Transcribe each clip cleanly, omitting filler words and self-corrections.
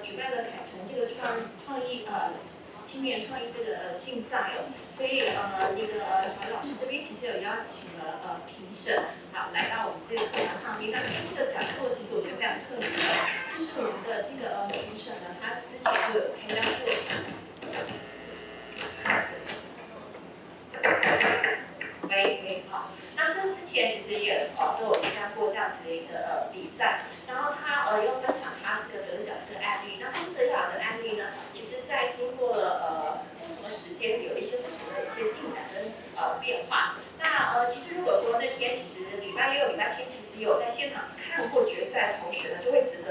举办了凯城这个创意青年创意这个竞赛哦，所以那个小雨老师这边其实有邀请了评审好来到我们这个课堂上面。那今天这个讲座其实我觉得非常特别哦，就是我们的这个评审呢，他之前就有参加过。好，那这之前其实也都有参加过这样子的一个比赛，然后他又分享他这个得奖这个案例。那他是得奖的案例呢，其实在经过了不同的时间，有一些不同的一些进展跟变化。那其实如果说那天其实礼拜六、礼拜天其实有在现场看过决赛的同学呢，就会觉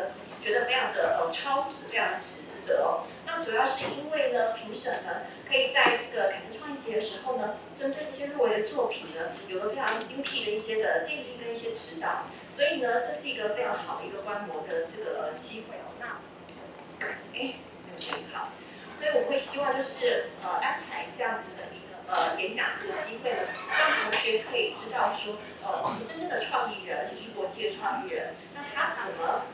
得非常的超值，非常值得哦。那主要是因为呢，评审呢可以在这个凯城创意节的时候呢，针对这些入围的作品呢，有了非常精辟的一些的建议跟一些指导，所以呢，这是一个非常好的一个观摩的这个机会哦。那，没有声音好，所以我会希望就是安排这样子的一个演讲这个机会呢，让同学可以知道说，我们真正的创意人，而且是国际的创意人，那他怎么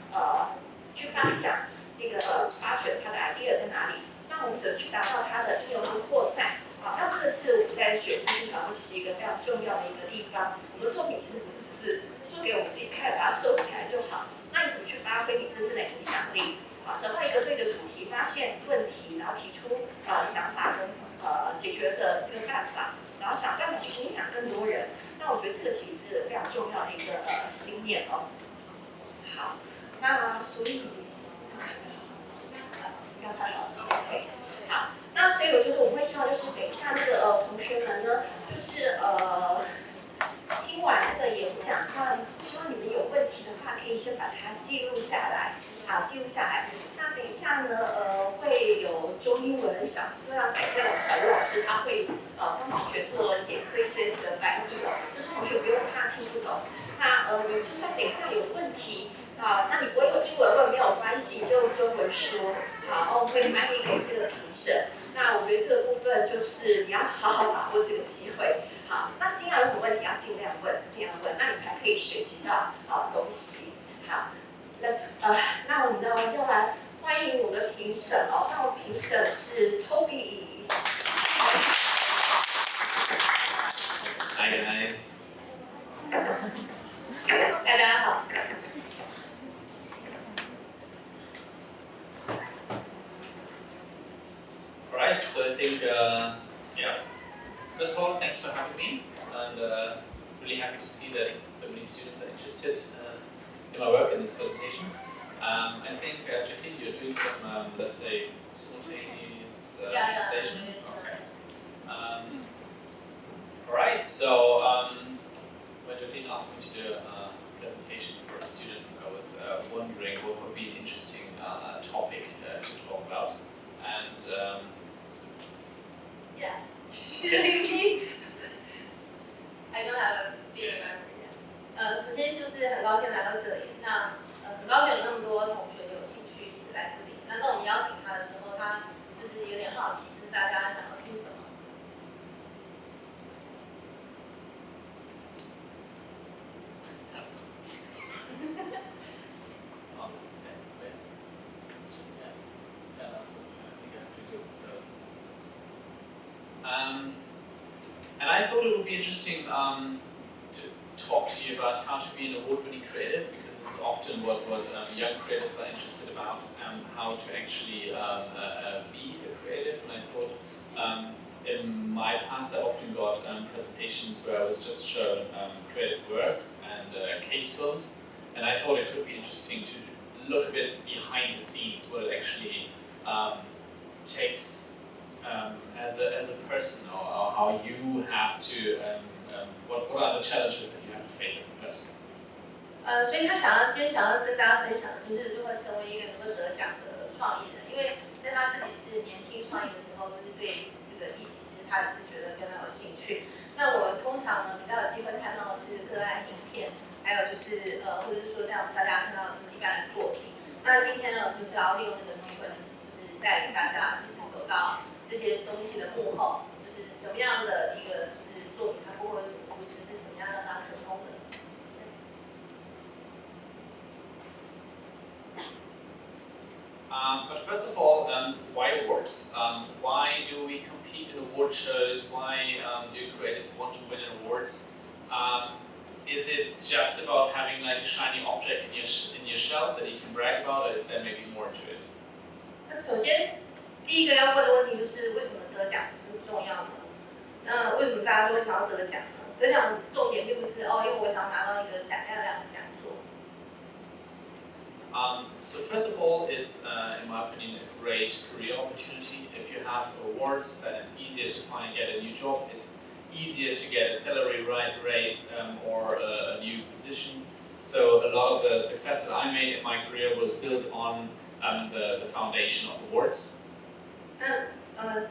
去发想这个发掘他的 idea 在哪里？那我们怎么去达到它的应用跟扩散？好，那这个是我们在学资讯访问其实一个非常重要的一个地方。我们的作品其实不是只是做给我们自己看，把它收起来就好。那你怎么去发挥你真正的影响力？好，找到一个对的主题，发现问题，然后提出想法跟解决的这个办法，然后想办法去影响更多人。那我觉得这个其实是非常重要的一个信念哦。好，那所以。太好了 ，OK， 好，那所以我们会希望就是等一下那个同学们呢，就是听完这个演讲，那希望你们有问题的话，可以先把它记录下来，好，记录下来。那等一下呢，会有中英文非常感谢我们小刘老师，他会帮同学做一些这个翻译哦，就是同学不用怕听不懂。那你就算等一下有问题。那你不会用英文问没有关系，你就用中文说。好，我会翻译给这个评审。那我觉得这个部分就是你要好好把握这个机会。好，那尽量有什么问题要尽量问，那你才可以学习到东西。好，那我们呢要来欢迎我们的评审哦。那我们评审是 Toby。Hi guys。大家好。Alright, so I think, yeah, first of all, thanks for having me, and really happy to see that so many students are interested in my work in this presentation. I think, Jacqueline, you're doing some, let's say, simultaneous translation? Okay. Alright, so when Jacqueline asked me to do a presentation for the students, I was wondering what would be an interesting topic to talk about. And yeah, me. I don't have a big memory yet. 首先就是很高兴来到这里，那很高兴有那么多同学有兴趣来这里。那当我们邀请他的时候，他就是有点好奇，就是大家想要听什么。And I thought it would be interesting to talk to you about how to be an award-winning creative, because this is often what young creatives are interested about, how to actually be a creative. And I thought in my past I often got presentations where I was just shown creative work and case films, and I thought it could be interesting to look a bit behind the scenes, what it actually takes as a person, or how you have to, what are the challenges that you have to face as a person? 所以他今天想要跟大家分享的就是如何成为一个能够得奖的创意人，因为在他自己是年轻创意的时候，就是对这个议题其实他是觉得非常有兴趣。那我通常呢比较有机会看到的是个案影片，还有就是或者是说让大家看到就是一般的作品。那今天呢就是要利用这个机会，就是带领大家就是走到这些东西的幕后，就是什么样的一个就是作品，它背后有什么故事，是怎么样让它成功的。But first of all, why awards? Why do we compete in award shows? Why do creatives want to win awards? Is it just about having like a shiny object in your shelf that you can brag about, or is there maybe more to it? 那首先，第一个要问的问题就是为什么得奖这么重要呢？那为什么大家都会想要得奖呢？得奖重点并不是因为我想要拿到一个闪亮亮的奖座。So first of all, it's in my opinion a great career opportunity. If you have awards, then it's easier to get a new job. It's easier to get a salary raise or a new position. So a lot of the success that I made in my career was built on the foundation of awards.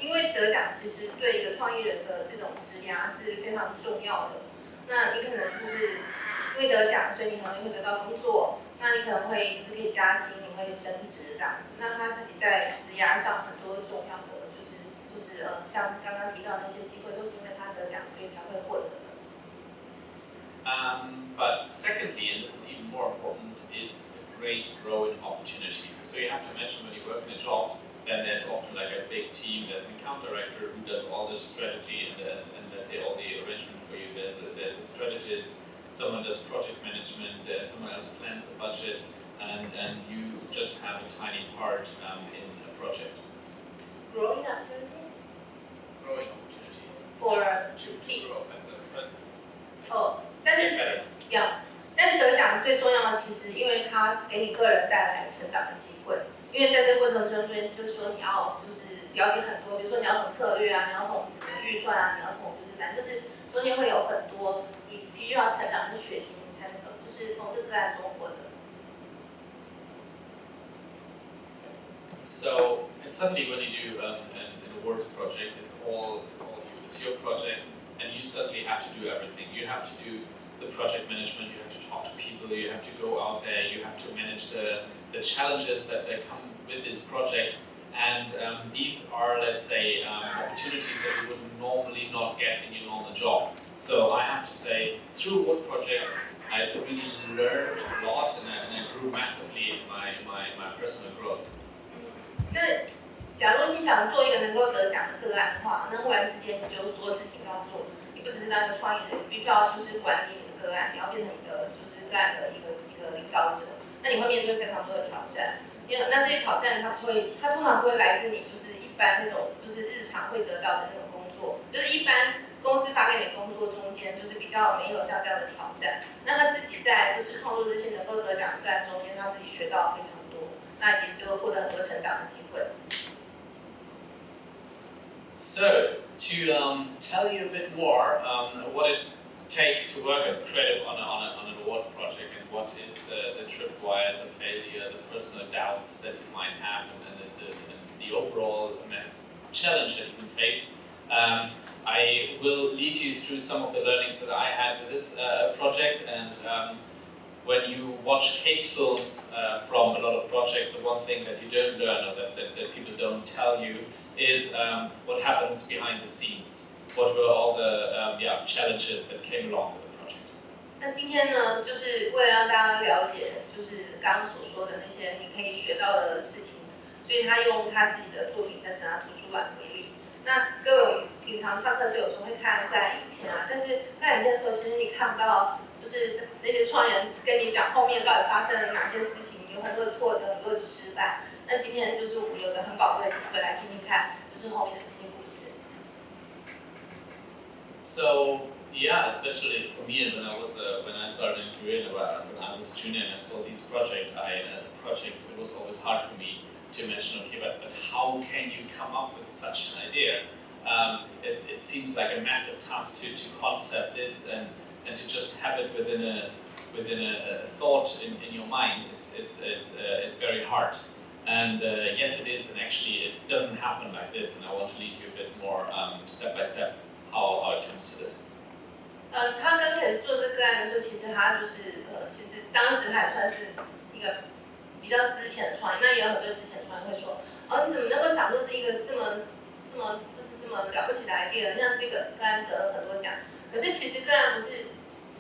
因为得奖其实对一个创意人的这种职涯是非常重要的。那你可能就是因为得奖，所以你可能会得到工作。那你可能会就是可以加薪，你会升职这样子。那他自己在职涯上很多重要的像刚刚提到那些机会，都是因为他得奖，所以才会获得的。But secondly, and this is even more important, it's a great growing opportunity. So you have to imagine when you work in a job, then there's often like a big team. There's an account director who does all the strategy and let's say all the arrangement for you. There's a strategist, someone does project management, someone else plans the budget, and you just have a tiny part in a project. Growing opportunity. Growing opportunity. For to grow as a person. 但是得奖最重要的，其实因为它给你个人带来成长的机会。因为在这个过程中，就是说你要就是了解很多，比如说你要从策略啊，你要从怎么预算啊，你要从就是中间会有很多你必须要成长跟学习，你才能够就是从这个个案中获得。So and suddenly when you do an awards project, it's all you. It's your project, and you suddenly have to do everything. You have to do the project management. You have to talk to people. You have to go out there. You have to manage the challenges that come with this project. And these are, let's say, opportunities that you would normally not get in your normal job. So I have to say, through award projects, I've really learned a lot, and I grew massively in my personal growth. 那假如你想做一个能够得奖的个案的话，那忽然之间你就所有事情都要做，你不只是当一个创意人，你必须要就是管理你的个案，你要变成一个就是个案的一个领导者，那你会面对非常多的挑战。那这些挑战它通常不会来自你就是一般那种就是日常会得到的那种工作，就是一般公司发给你的工作中间就是比较没有像这样的挑战。那他自己在就是创作这些能够得奖的个案中间，他自己学到非常多，那也就获得很多成长的机会。So, to tell you a bit more what it takes to work as a creative on an award project, and what is the tripwires, the failure, the personal doubts that you might have, and the overall immense challenge that you can face, I will lead you through some of the learnings that I had with this project. And when you watch case films from a lot of projects, the one thing that you don't learn, or that people don't tell you, is what happens behind the scenes. What were all the challenges that came along with the project? 那今天呢，就是为了让大家了解，就是刚刚所说的那些你可以学到的事情，所以他用他自己的作品在成大图书馆为例。那各位平常上课是有时候会看个案影片啊，但是看影片的时候，其实你看不到，就是那些创意人跟你讲后面到底发生了哪些事情，有很多的挫折，很多的失败。那今天就是我们有个很宝贵的机会来听听看，就是后面的这些故事。So yeah, especially for me when I started a career, when I was a junior and I saw these projects, it was always hard for me to imagine, okay, but how can you come up with such an idea? It seems like a massive task to concept this and to just have it within a thought in your mind. It's very hard. And yes, it is, and actually it doesn't happen like this. And I want to lead you a bit more step by step how it comes to this. 他刚开始做这个案的时候，其实他就是其实当时他也算是一个比较之前的创意，那也有很多之前的创意会说，你怎么能够想出一个这么了不起的 idea？ 像这个个案得了很多奖，可是其实个案不是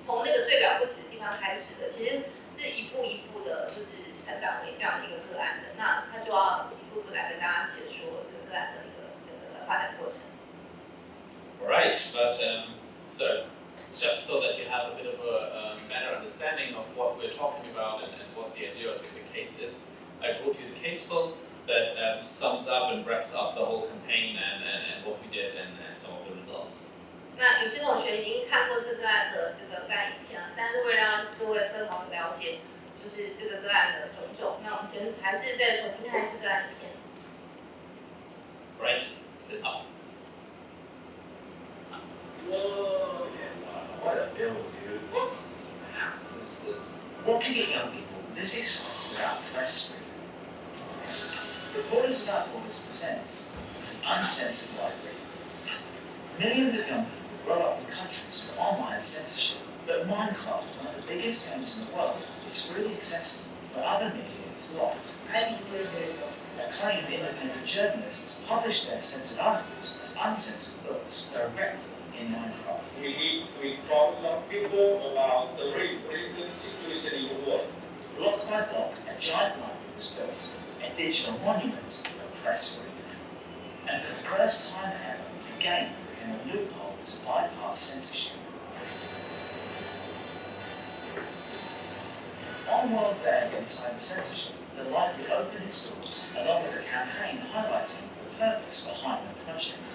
从那个最了不起的地方开始的，其实是一步一步的，就是成长为这样的一个个案的。那他就要 case film that sums up and wraps up the whole campaign and what we did and some of the results. 那有些同学已经看过这个案的这个个案影片了，但是为了让各位更好的了解，就是这个个案的种种，那我们先还是再重新看一次个案影片。Right? Fit up. Whoa! Yes. What a build, dude. Who's this? What can get young people this excited about press freedom? Reporters Without Borders presents an uncensored library. Millions of young people grow up in countries with online censorship, but Minecraft, one of the biggest games in the world, is freely accessible, but other media is blocked. Acclaimed independent journalists publish their censored articles as uncensored books directly in Minecraft. We found some people about the very political situation in the world. Block by block, a giant library was built, a digital monument for press freedom. And for the first time ever, the game became a loophole to bypass censorship. On World Day Against Cyber Censorship, the library opened its doors along with a campaign highlighting the purpose behind the project.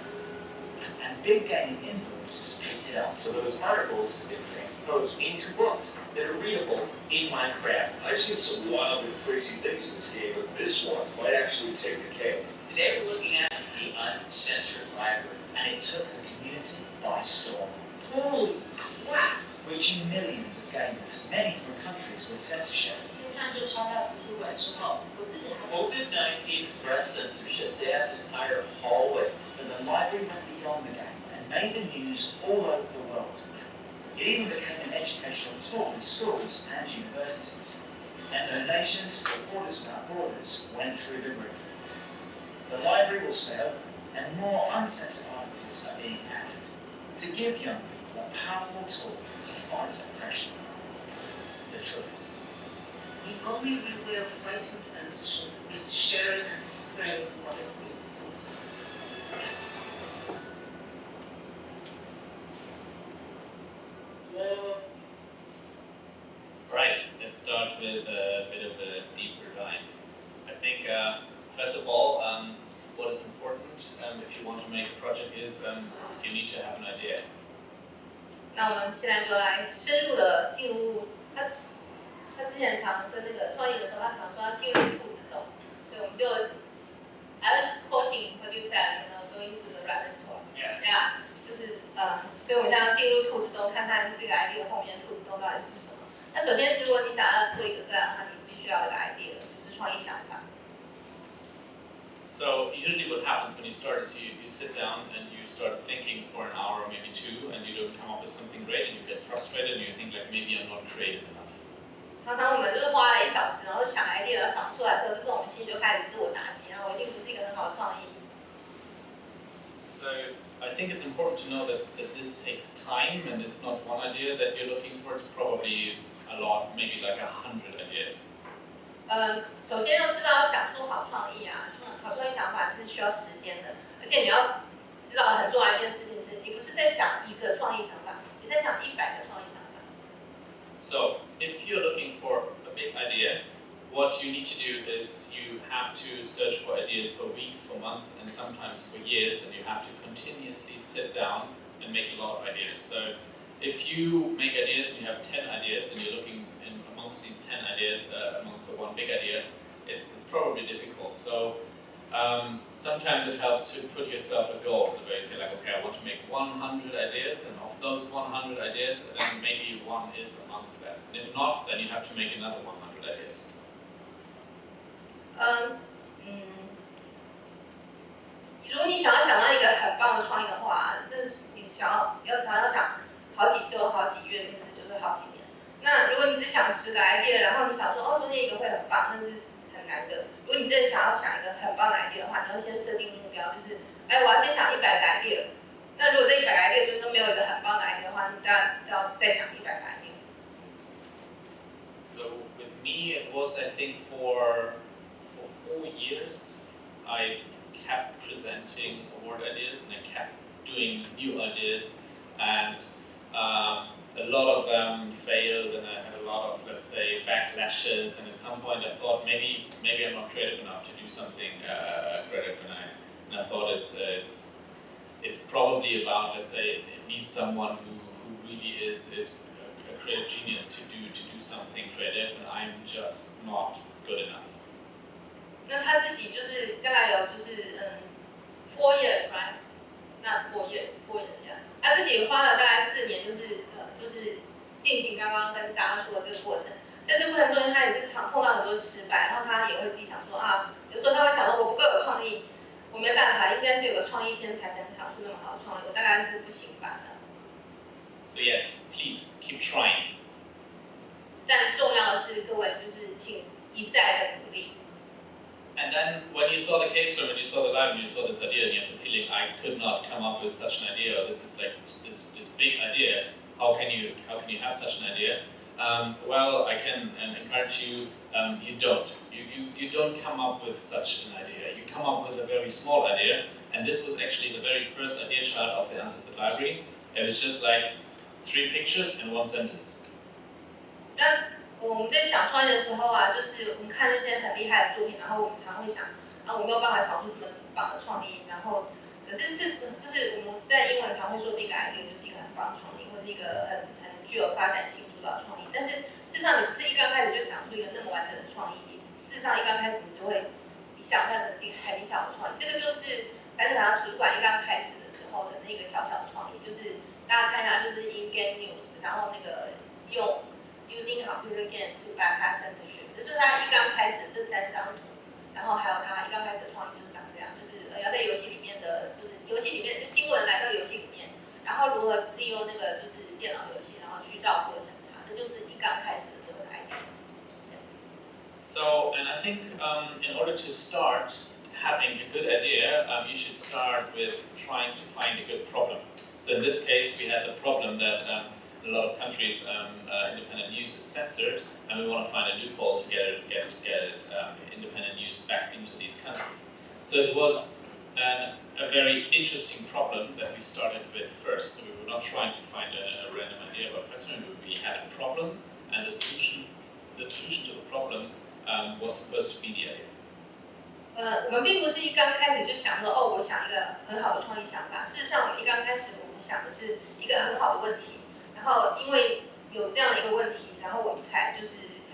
And big gaming influencers picked it up. So those articles get transposed into books that are readable in Minecraft. I've seen some wild and crazy things in this game, but this one might actually take the cake. Today we're looking at the uncensored library, and it took the community by storm. Holy crap！ Reaching millions of gamers, many from countries with censorship. 一看就抄到图书馆之后，我自己还 COVID-19 press censorship, they had an entire hallway, but the library went beyond the game and made the news all over the world. It even became an educational tool in schools and universities. And donations for Reporters Without Borders went through the roof. The library will stay open, and more uncensored articles are being added to give young people a powerful tool to fight oppression. The truth. The only real way of fighting censorship is sharing and spreading what is being censored. Right, let's start with a bit of a deeper dive. I think, first of all, what is important if you want to make a project is you need to have an idea. 那我们现在就来深入的进入他之前常跟那个创业的时候，他常说要进入兔子洞，对，我们就 I was just quoting what you said, going to the rabbit hole. Yeah. 就是所以我们现在要进入兔子洞，看看这个 idea 后面兔子洞到底是什么。那首先，如果你想要做一个个案的话，你必须要有一个 idea，就是创意想法。So usually what happens when you start is you sit down and you start thinking for an hour or maybe two and you don't come up with something great and you get frustrated and you think like maybe I'm not creative enough. 常常我们就是花了1小时，然后想 idea， 然后想出来之后，这时候我们心里就开始自我打击，然后我一定不是一个很好的创意。So I think it's important to know that this takes time and it's not one idea that you're looking for, it's probably a lot, maybe like 100 ideas. 首先要知道想出好创意啊，好创意想法是需要时间的，而且你要知道很重要的一件事情是，你不是在想一个创意想法，你在想100个创意想法。So if you're looking for a big idea, what you need to do is you have to search for ideas for weeks, for months, and sometimes for years, and you have to continuously sit down and make a lot of ideas. So if you make ideas and you have 10 ideas and you're looking amongst these 10 ideas, amongst the one big idea, it's probably difficult. So sometimes it helps to put yourself a goal where you say like, okay, I want to make 100 ideas, and of those 100 ideas, then maybe one is amongst them. And if not, then you have to make another 100 ideas. 如果你想要想到一个很棒的创意的话，那是你想要想好几周、好几月，甚至就是好几年。那如果你只想10个 idea， 然后你想说哦，中间一个会很棒，那是很难的。如果你真的想要想一个很棒的 idea 的话，你要先设定目标，就是我要先想100个 idea。那如果这100个 idea 中都没有一个很棒的 idea 的话，你当然要再想100个 idea。So with me, it was I think for 4 years, I kept presenting award ideas and I kept doing new ideas, and a lot of them failed and I had a lot of, let's say, backlashes, and at some point I thought maybe I'm not creative enough to do something creative, and I thought it's probably about, let's say, it needs someone who really is a creative genius to do something creative, and I'm just not good enough. 那他自己就是大概有4 years right？ 那4 years yeah。他自己花了大概4年，就是进行刚刚跟大家说的这个过程。在这个过程中间，他也是碰到很多失败，然后他也会自己想说啊，有时候他会想说我不够有创意，我没办法，应该是有个创意天才才能想出那么好的创意，我大概是不行吧的。So yes, please keep trying. 但重要的是，各位就是请一再的努力。And then when you saw the case film, when you saw the live, and you saw this idea, and you have the feeling I could not come up with such an idea, or this is like this big idea. How can you have such an idea? Well, I can encourage you. You don't. You don't come up with such an idea. You come up with a very small idea, and this was actually the very first idea chart of the Uncensored Library. It was just like 3 pictures and 1 sentence. 我们在想创业的时候啊，就是我们看那些很厉害的作品，然后我们常会想，啊，我没有办法想出这么棒的创意，然后，可是事实就是我们在英文常会说 big idea 就是一个很棒的创意，或是一个很具有发展性主导的创意。但是事实上，你不是一刚开始就想出一个那么完整的创意，事实上一刚开始你就会想象成自己很理想的创意。这个就是白城堂图书馆一刚开始的时候的那个小小的创意，就是大家看一下，就是 in-game news， 然后那个用。Using computer game to bypass censorship， 这就是他一刚开始这3张图，然后还有他一刚开始的创意就是长这样，就是要在游戏里面的，就是游戏里面新闻来到游戏里面，然后如何利用那个就是电脑游戏，然后去绕过审查，这就是一刚开始的时候的 idea。Yes. So, and I think in order to start having a good idea, you should start with trying to find a good problem. So in this case, we had the problem that in a lot of countries, independent news is censored, and we want to find a loophole to get independent news back into these countries. So it was a very interesting problem that we started with first. So we were not trying to find a random idea about president. We had a problem, and the solution to the problem was supposed to be the idea. 我们并不是一刚开始就想说，哦，我想一个很好的创意想法。事实上，我们一刚开始我们想的是一个很好的问题。然后因为有这样的一个问题，然后我们才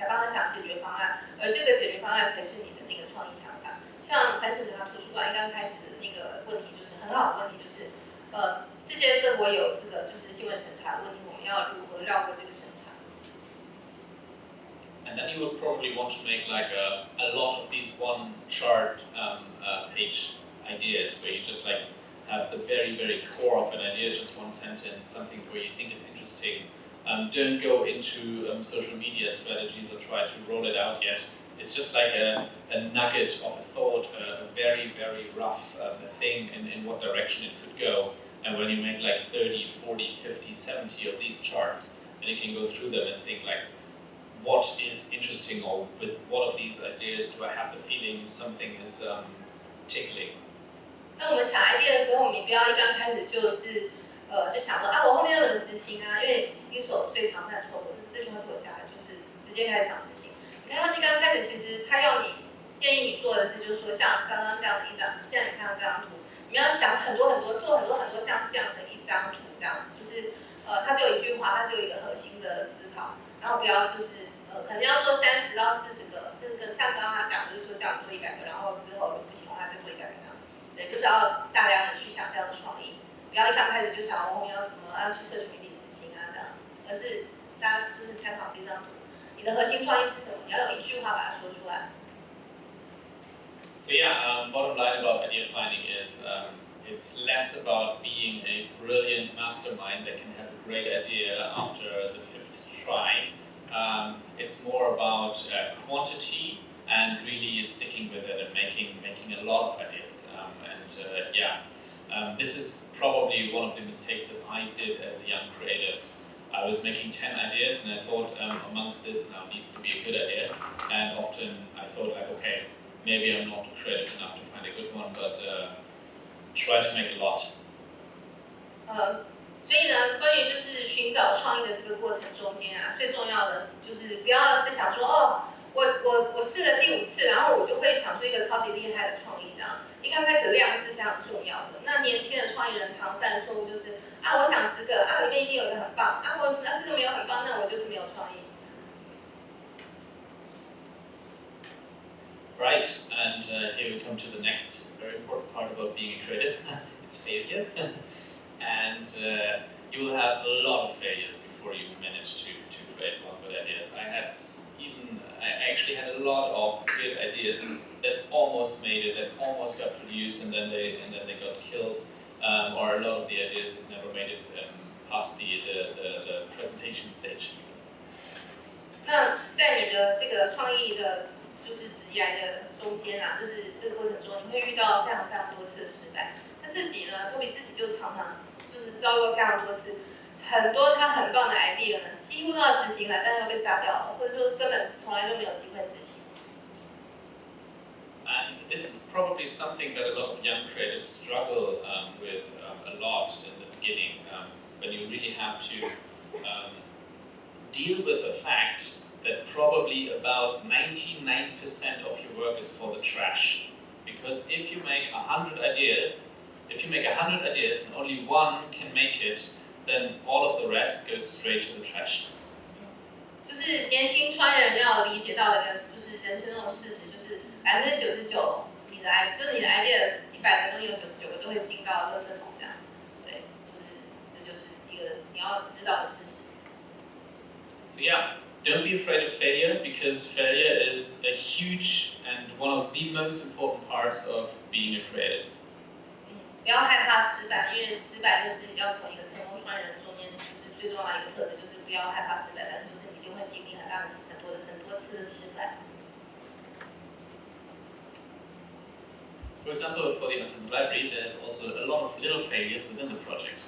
帮他想解决方案，而这个解决方案才是你的那个创意想法。像白城堂图书馆刚开始的那个问题就是很好的问题，就是世界各国有这个就是新闻审查的问题，我们要如何绕过这个审查？ And then you would probably want to make like a lot of these one chart page ideas where you just like have the very, very core of an idea, just 1 sentence, something where you think it's interesting. Don't go into social media strategies or try to roll it out yet. It's just like a nugget of a thought, a very, very rough thing in what direction it could go. And when you make like 30, 40, 50, 70 of these charts, then you can go through them and think like, what is interesting, or with what of these ideas do I have the feeling something is tickling? 当我们想 idea 的时候，你不要一刚开始就是就想说啊，我后面要怎么执行啊？因为一手最常犯错误，这句话是我讲的，就是直接开始想执行。你看他一刚开始，其实他要你建议你做的是，就是说像刚刚这样的一张，现在你看到这张图，你要想很多很多，做很多很多像这样的一张图，这样就是它只有一句话，它只有一个核心的思考，然后不要就是可能要做30到40个，甚至跟像刚刚他讲，就是说叫你做100个，然后之后如果不行的话再做100个这样。对，就是要大量的去想这样的创意，不要一刚开始就想我们要怎么要去社群媒体执行啊这样，而是大家就是参考这张图，你的核心创意是什么？你要用一句话把它说出来。So yeah, bottom line about idea finding is it's less about being a brilliant mastermind that can have a great idea after the 5th try. It's more about quantity and really sticking with it and making a lot of ideas. This is probably one of the mistakes that I did as a young creative. I was making 10 ideas and I thought amongst this now needs to be a good idea. And often I thought like, okay, maybe I'm not creative enough to find a good one, but try to make a lot. 所以呢，关于就是寻找创意的这个过程中间啊，最重要的就是不要再想说哦，我试了第5次，然后我就会想出一个超级厉害的创意这样。一刚开始量是非常重要的。那年轻的创意人常犯的错误就是啊，我想10个啊，里面一定有一个很棒啊，那这个没有很棒，那我就是没有创意。Right, and here we come to the next very important part about being a creative. It's failure. And you will have a lot of failures before you manage to create one good ideas. I actually had a lot of creative ideas that almost made it, that almost got produced, and then they got killed, or a lot of the ideas that never made it past the presentation stage. 那在你的这个创意的，就是职业的中间啊，就是这个过程中，你会遇到非常非常多次的失败。那自己呢，托比自己就常常就是遭遇过非常多次，很多他很棒的 idea 呢，几乎都要执行了，但是又被杀掉了，或者说根本从来就没有机会执行。And this is probably something that a lot of young creatives struggle with a lot in the beginning, when you really have to deal with the fact that probably about 99% of your work is for the trash. Because if you make 100 ideas and only one can make it, then all of the rest goes straight to the trash. 就是年轻创业人要理解到的一个，就是人生那种事实，就是99%你的 idea 100个中有99个都会进到垃圾桶这样，对，这就是一个你要知道的事实。So yeah, don't be afraid of failure, because failure is a huge and one of the most important parts of being a creative. 不要害怕失败，因为失败就是要从一个成功创业人中间，就是最重要的一个特质，就是不要害怕失败，但是就是你一定会经历很多次的失败。For example, for the Ensemble Library, there's also a lot of little failures within the project.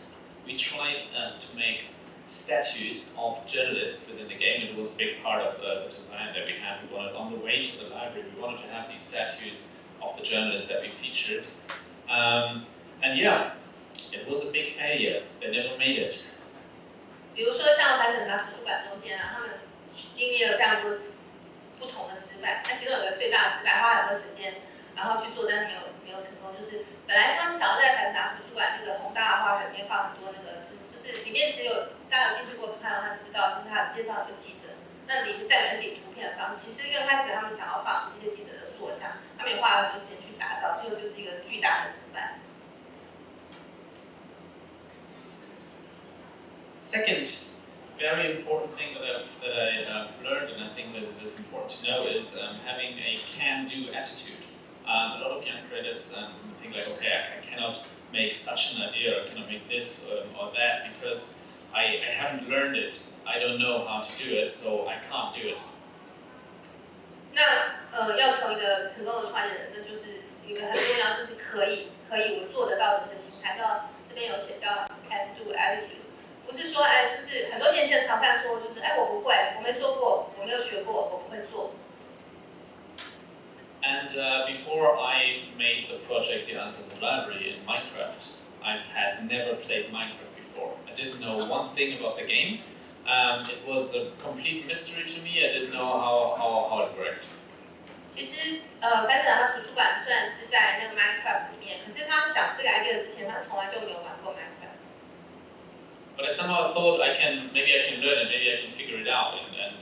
We tried to make statues of journalists within the game. It was a big part of the design that we had. We wanted, on the way to the library, we wanted to have these statues of the journalists that we featured. And yeah, it was a big failure. They never made it. 比如说像白城达图书馆中间啊，他们经历了非常多次不同的失败。那其中有一个最大的失败，花很多时间，然后去做，但是没有成功。就是本来是他们想要在白城达图书馆那个宏大的花园里面放很多那个，就是里面其实大家有进去过看的话知道，就是他有介绍一个记者，那里面在那些图片的方式，其实刚开始他们想要放这些记者的塑像，他们也花了很多时间去打造，最后就是一个巨大的失败。Second, very important thing that I've learned, and I think that is important to know, is having a can-do attitude. A lot of young creatives think like, okay, I cannot make such an idea, or I cannot make this or that, because I haven't learned it. I don't know how to do it, so I can't do it. 那要成为一个成功的创业人，那就是一个很重要，就是可以我做得到的这个心态。到这边有写叫 can-do attitude。不是说就是很多年轻人常犯错，就是我不会，我没做过，我没有学过，我不会做。And before I've made the project The Answers Library in Minecraft, I've never played Minecraft before. I didn't know one thing about the game. It was a complete mystery to me. I didn't know how it worked. 其实白城他图书馆虽然是在那个 Minecraft 里面，可是他想这个 idea 之前，他从来就没有玩过 Minecraft。But I somehow thought maybe I can learn it, maybe I can figure it out. And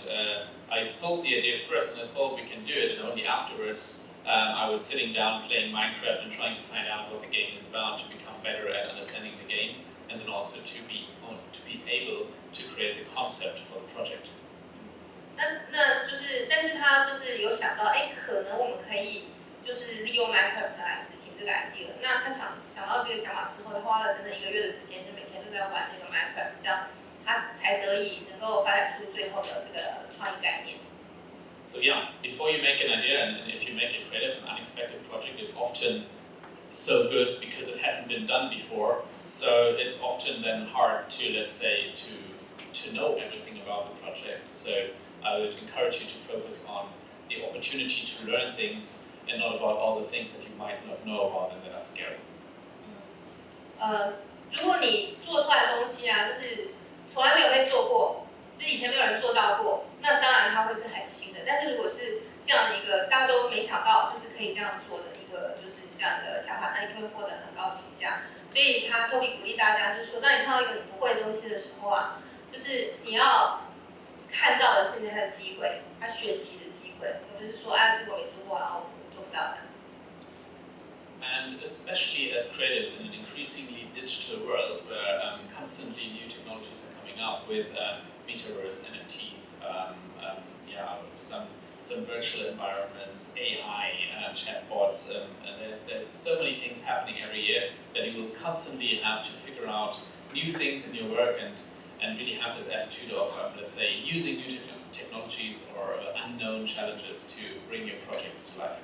I sold the idea first, and I thought we can do it. And only afterwards, I was sitting down playing Minecraft and trying to find out what the game is about, to become better at understanding the game, and then also to be able to create the concept for the project. 那就是，但是他就是有想到，可能我们可以就是利用 Minecraft 来执行这个 idea。那他想到这个想法之后，他花了整整1个月的时间，就每天都在玩那个 Minecraft， 这样他才得以能够发展出最后的这个创意概念。So yeah, before you make an idea, and if you make a creative and unexpected project, it's often so good because it hasn't been done before. So it's often then hard to, let's say, to know everything about the project. So I would encourage you to focus on the opportunity to learn things and not about all the things that you might not know about and that are scary. 如果你做出来的东西啊，就是从来没有被做过，就以前没有人做到过，那当然它会是很新的。但是如果是这样的一个大家都没想到，就是可以这样做的一个就是这样的想法，那一定会获得很高的评价。所以他特别鼓励大家，就是说，当你看到一个你不会的东西的时候啊，就是你要看到的是它的机会，他学习的机会，而不是说啊，这个我没做过，然后我做不到的。And especially as creatives in an increasingly digital world where constantly new technologies are coming up with metaverse, NFTs, some virtual environments, AI, chatbots, and there's so many things happening every year that you will constantly have to figure out new things in your work and really have this attitude of, let's say, using new technologies or unknown challenges to bring your projects to life.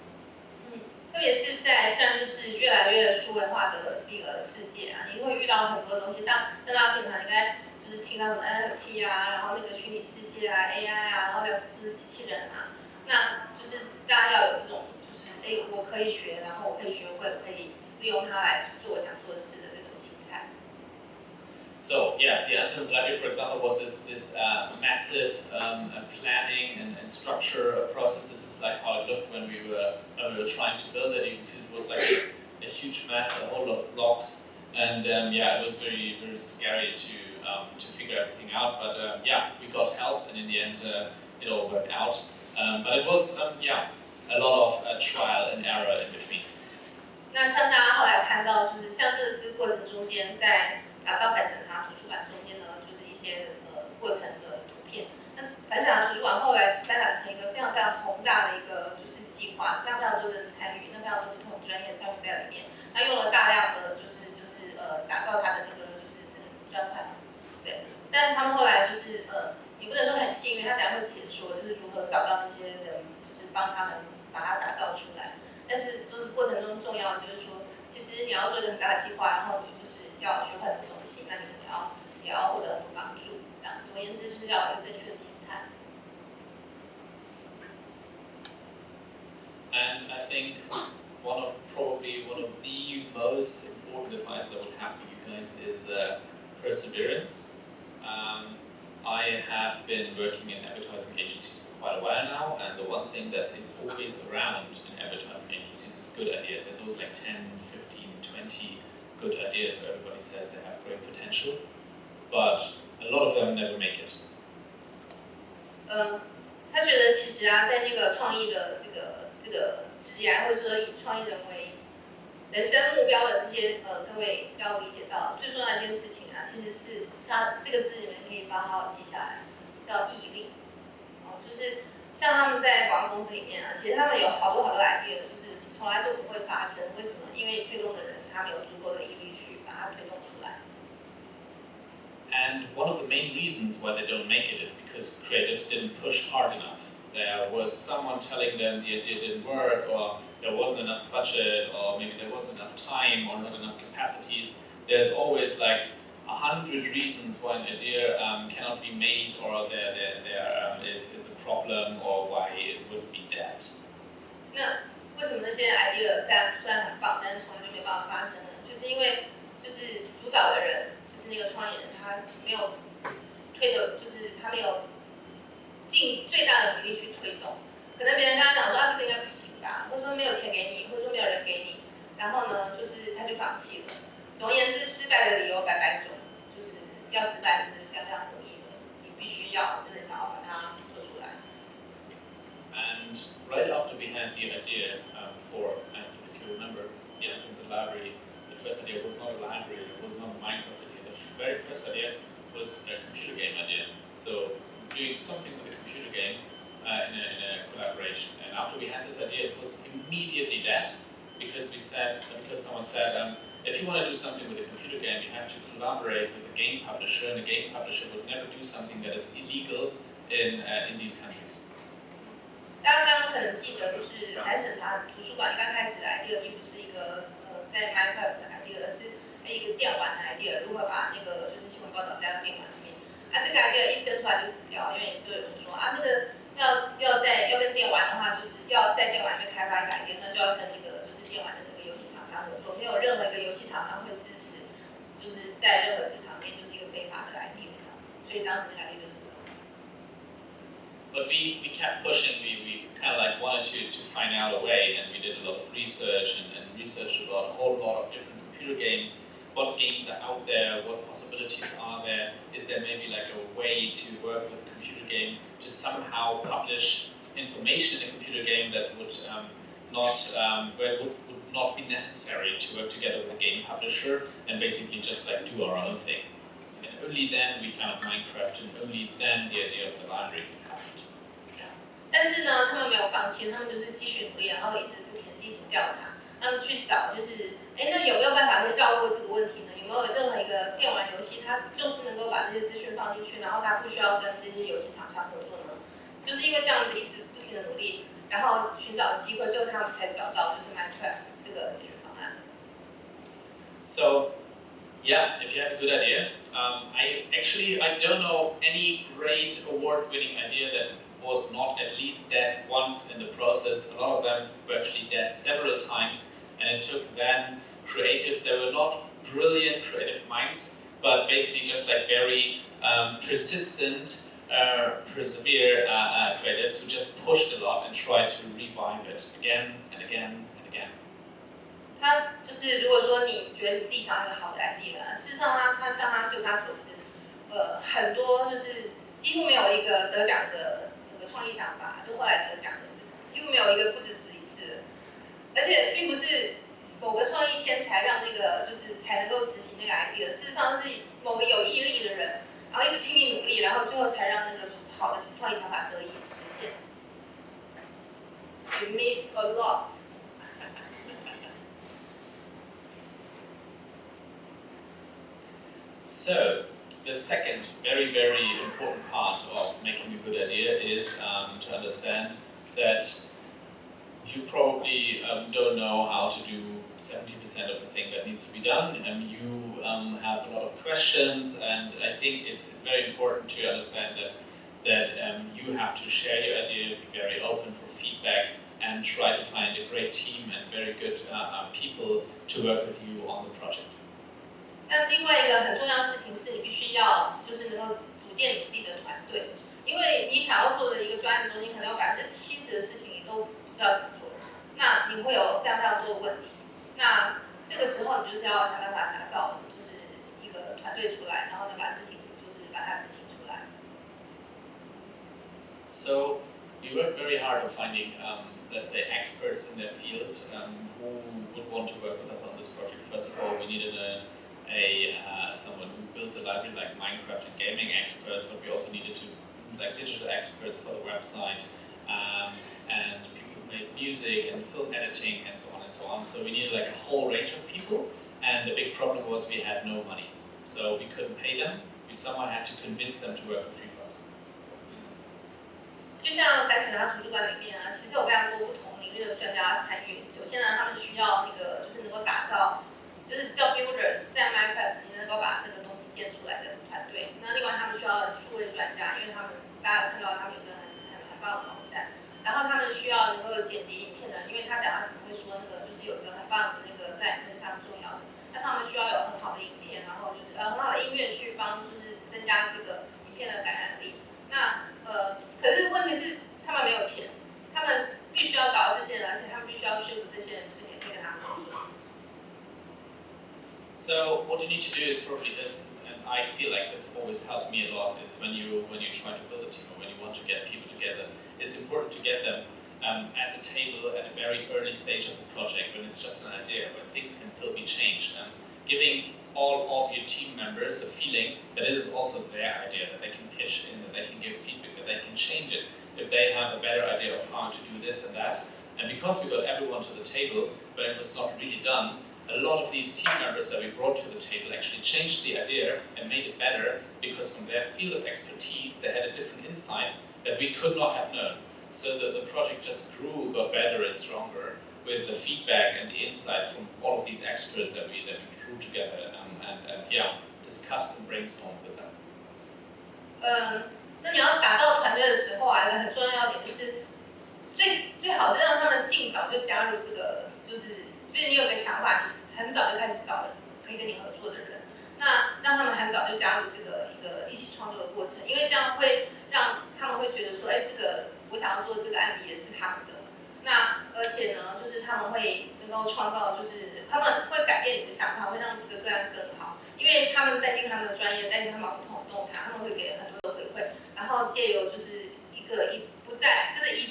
特别是在像就是越来越数位化的这个世界啊，你会遇到很多东西。像大家平常应该就是听到什么 NFT 啊，然后那个虚拟世界啊、AI 啊，然后就是机器人啊，那就是大家要有这种就是我可以学，然后我可以学会，可以利用它来做我想做的事的这种心态。So yeah, the Anselm's Library, for example, was this massive planning and structure process. This is like how it looked when we were trying to build it. You can see it was like a huge mess, a whole lot of blocks, and yeah, it was very scary to figure everything out. But yeah, we got help, and in the end, it all worked out. But it was a lot of trial and error in between. 那像大家后来看到，就是像这个是过程中间在打造百审查图书馆中间呢，就是一些过程的图片。那百审查图书馆后来发展成一个非常宏大的一个就是计划，非常多的人参与，那非常多不同专业参与在里面。他用了大量的打造他的那个就是专款，对。但是他们后来就是也不能说很幸运，他等下会解说就是如何找到那些人，就是帮他们把它打造出来。但是就是过程中重要的就是说，其实你要做一个很大的计划，然后你就是要学很多东西，那你可能也要获得很多帮助。这样，总而言之就是要有一个正确的心态。And I think probably one of the most important advice I would have for you guys is perseverance. I have been working in advertising agencies for quite a while now, and the one thing that is always around in advertising agencies is good ideas. There's always like 10, 15, 20 good ideas where everybody says they have great potential, but a lot of them never make it. 他觉得其实啊，在那个创意的这个职业，或者说以创意人为人生目标的这些各位要理解到，最重要的一件事情啊，其实是它这个字你们可以把它好好记下来，叫毅力。就是像他们在广告公司里面啊，其实他们有好多 idea， 就是从来就不会发生。为什么？因为推动的人他没有足够的毅力去把它推动出来。And one of the main reasons why they don't make it is because creatives didn't push hard enough. There was someone telling them the idea didn't work, or there wasn't enough budget, or maybe there wasn't enough time, or not enough capacities. There's always like 100 reasons why an idea cannot be made, or there is a problem, or why it would be dead. 那为什么那些 idea 虽然很棒，但是从来就没办法发生呢？就是因为就是主导的人，就是那个创意人，他没有就是他没有尽最大的努力去推动。可能别人跟他讲说这个应该不行吧，或者说没有钱给你，或者说没有人给你，然后呢，就是他就放弃了。总而言之，失败的理由百种，就是要失败就是非常容易的，你必须要真的想要把它做出来。And right after we had the idea if you remember, the Anselm's Library, the first idea was not a library, it was not a Minecraft idea. The very first idea was a computer game idea. So doing something with a computer game in a collaboration. And after we had this idea, it was immediately dead because someone said, if you want to do something with a computer game, you have to collaborate with a game publisher, and a game publisher would never do something that is illegal in these countries. 大家刚刚可能记得，就是来审查图书馆刚开始的 idea 并不是一个在 Minecraft 的 idea， 而是一个电玩的 idea， 如何把那个就是新闻报道加到电玩里面。这个 idea 一生出来就死掉，因为就有人说那个要跟电玩的话，就是要在电玩里面开发一个 idea， 那就要跟那个就是电玩的那个游戏厂商合作，没有任何一个游戏厂商会支持，就就是在任何市场内就是一个非法的 idea， 所以当时那个 idea 就死了。But we kept pushing, we kind of like wanted to find out a way, and we did a lot of research and researched about a whole lot of different computer games. What games are out there? What possibilities are there? Is there maybe like a way to work with a computer game to somehow publish information in a computer game that would where it would not be necessary to work together with a game publisher and basically just like do our own thing. And only then we found Minecraft, and only then the idea of the library happened. 但是呢，他们没有放弃，他们就是继续努力，然后一直不停地进行调查，他们去找就是，那有没有办法可以绕过这个问题呢？有没有任何一个电玩游戏，它就是能够把这些资讯放进去，然后它不需要跟这些游戏厂商合作呢？就是因为这样子一直不停的努力，然后寻找机会，最后他们才找到就是 Minecraft 这个解决方案。So, yeah, if you have a good idea, I don't know of any great award-winning idea that was not at least dead once in the process. A lot of them were actually dead several times, and it took then creatives that were not brilliant creative minds, but basically just like very persistent, persevere creatives who just pushed a lot and tried to revive it again and again and again. 他就是如果说你觉得你自己想要一个好的 idea， 事实上他像他就他所知，很多就是几乎没有一个得奖的那个创意想法，就后来得奖的，几乎没有一个不止死一次，而且并不是某个创意天才让那个就是才能够执行那个 idea， 事实上是某个有毅力的人，然后一直拼命努力，然后最后才让那个好的创意想法得以实现。You missed a lot. So, the second very, very important part of making a good idea is to understand that you probably don't know how to do 70% of the thing that needs to be done, and you have a lot of questions, and I think it's very important to understand that you have to share your idea, be very open for feedback, and try to find a great team and very good people to work with you on the project. 那另外一个很重要的事情是你必须要就是能够组建你自己的团队，因为你想要做的一个专案中，你可能有70%的事情你都不知道怎么做，那你会有非常非常多的问题。那这个时候你就是要想办法打造就是一个团队出来，然后呢把事情就是把它执行出来。So we work very hard on finding, let's say, experts in their field who would want to work with us on this project. First of all, we needed someone who built the library like Minecraft and gaming experts, but we also needed like digital experts for the website and people who made music and film editing and so on and so on. So we needed like a whole range of people, and the big problem was we had no money, so we couldn't pay them. We somehow had to convince them to work for free for us. 就像反省他图书馆里面啊，其实有非常多不同领域的专家参与。首先呢，他们需要那个就是能够打造。就是叫 builders， 在 Minecraft 你能够把那个东西建出来的团队。那另外他们需要数位专家，因为他们大家有看到他们有个很棒的网站。然后他们需要能够剪辑影片的人，因为他可能会说那个就是有一个很棒的那个在影片是非常重要的。那他们需要有很好的影片，然后就是很好的音乐去帮就是增加这个影片的感染力。那可是问题是他们没有钱，他们必须要找到这些人，而且他们必须要说服这些人就是免费跟他们合作。So what you need to do is probably, and I feel like this always helped me a lot, is when you try to build a team or when you want to get people together, it's important to get them at the table at a very early stage of the project when it's just an idea, when things can still be changed, and giving all of your team members the feeling that it is also their idea, that they can pitch in, that they can give feedback, that they can change it if they have a better idea of how to do this and that. And because we got everyone to the table, but it was not really done, a lot of these team members that we brought to the table actually changed the idea and made it better because from their field of expertise they had a different insight that we could not have known. So the project just grew, got better and stronger with the feedback and the insight from all of these experts that we drew together and discussed and brainstormed with them. 那你要打造团队的时候啊，一个很重要的点就是最好是让他们尽早就加入这个，就是你有个想法，你很早就开始找可以跟你合作的人。那让他们很早就加入这个一个一起创作的过程，因为这样会让他们会觉得说，哎，这个我想要做这个案子也是他们的。那而且呢，就是他们会能够创造，就是他们会改变你的想法，会让这个个案更好，因为他们带进他们的专业，带进他们不同的洞察，他们会给很多的回馈，然后借由就是一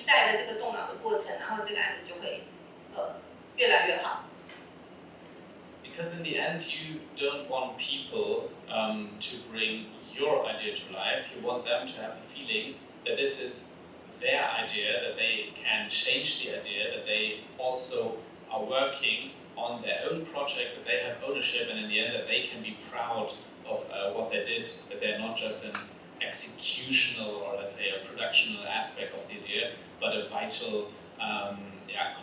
再的这个动脑的过程，然后这个案子就会越来越好。Because in the end, you don't want people to bring your idea to life. You want them to have the feeling that this is their idea, that they can change the idea, that they also are working on their own project, that they have ownership, and in the end, that they can be proud of what they did, that they're not just an executional or let's say a productional aspect of the idea, but a vital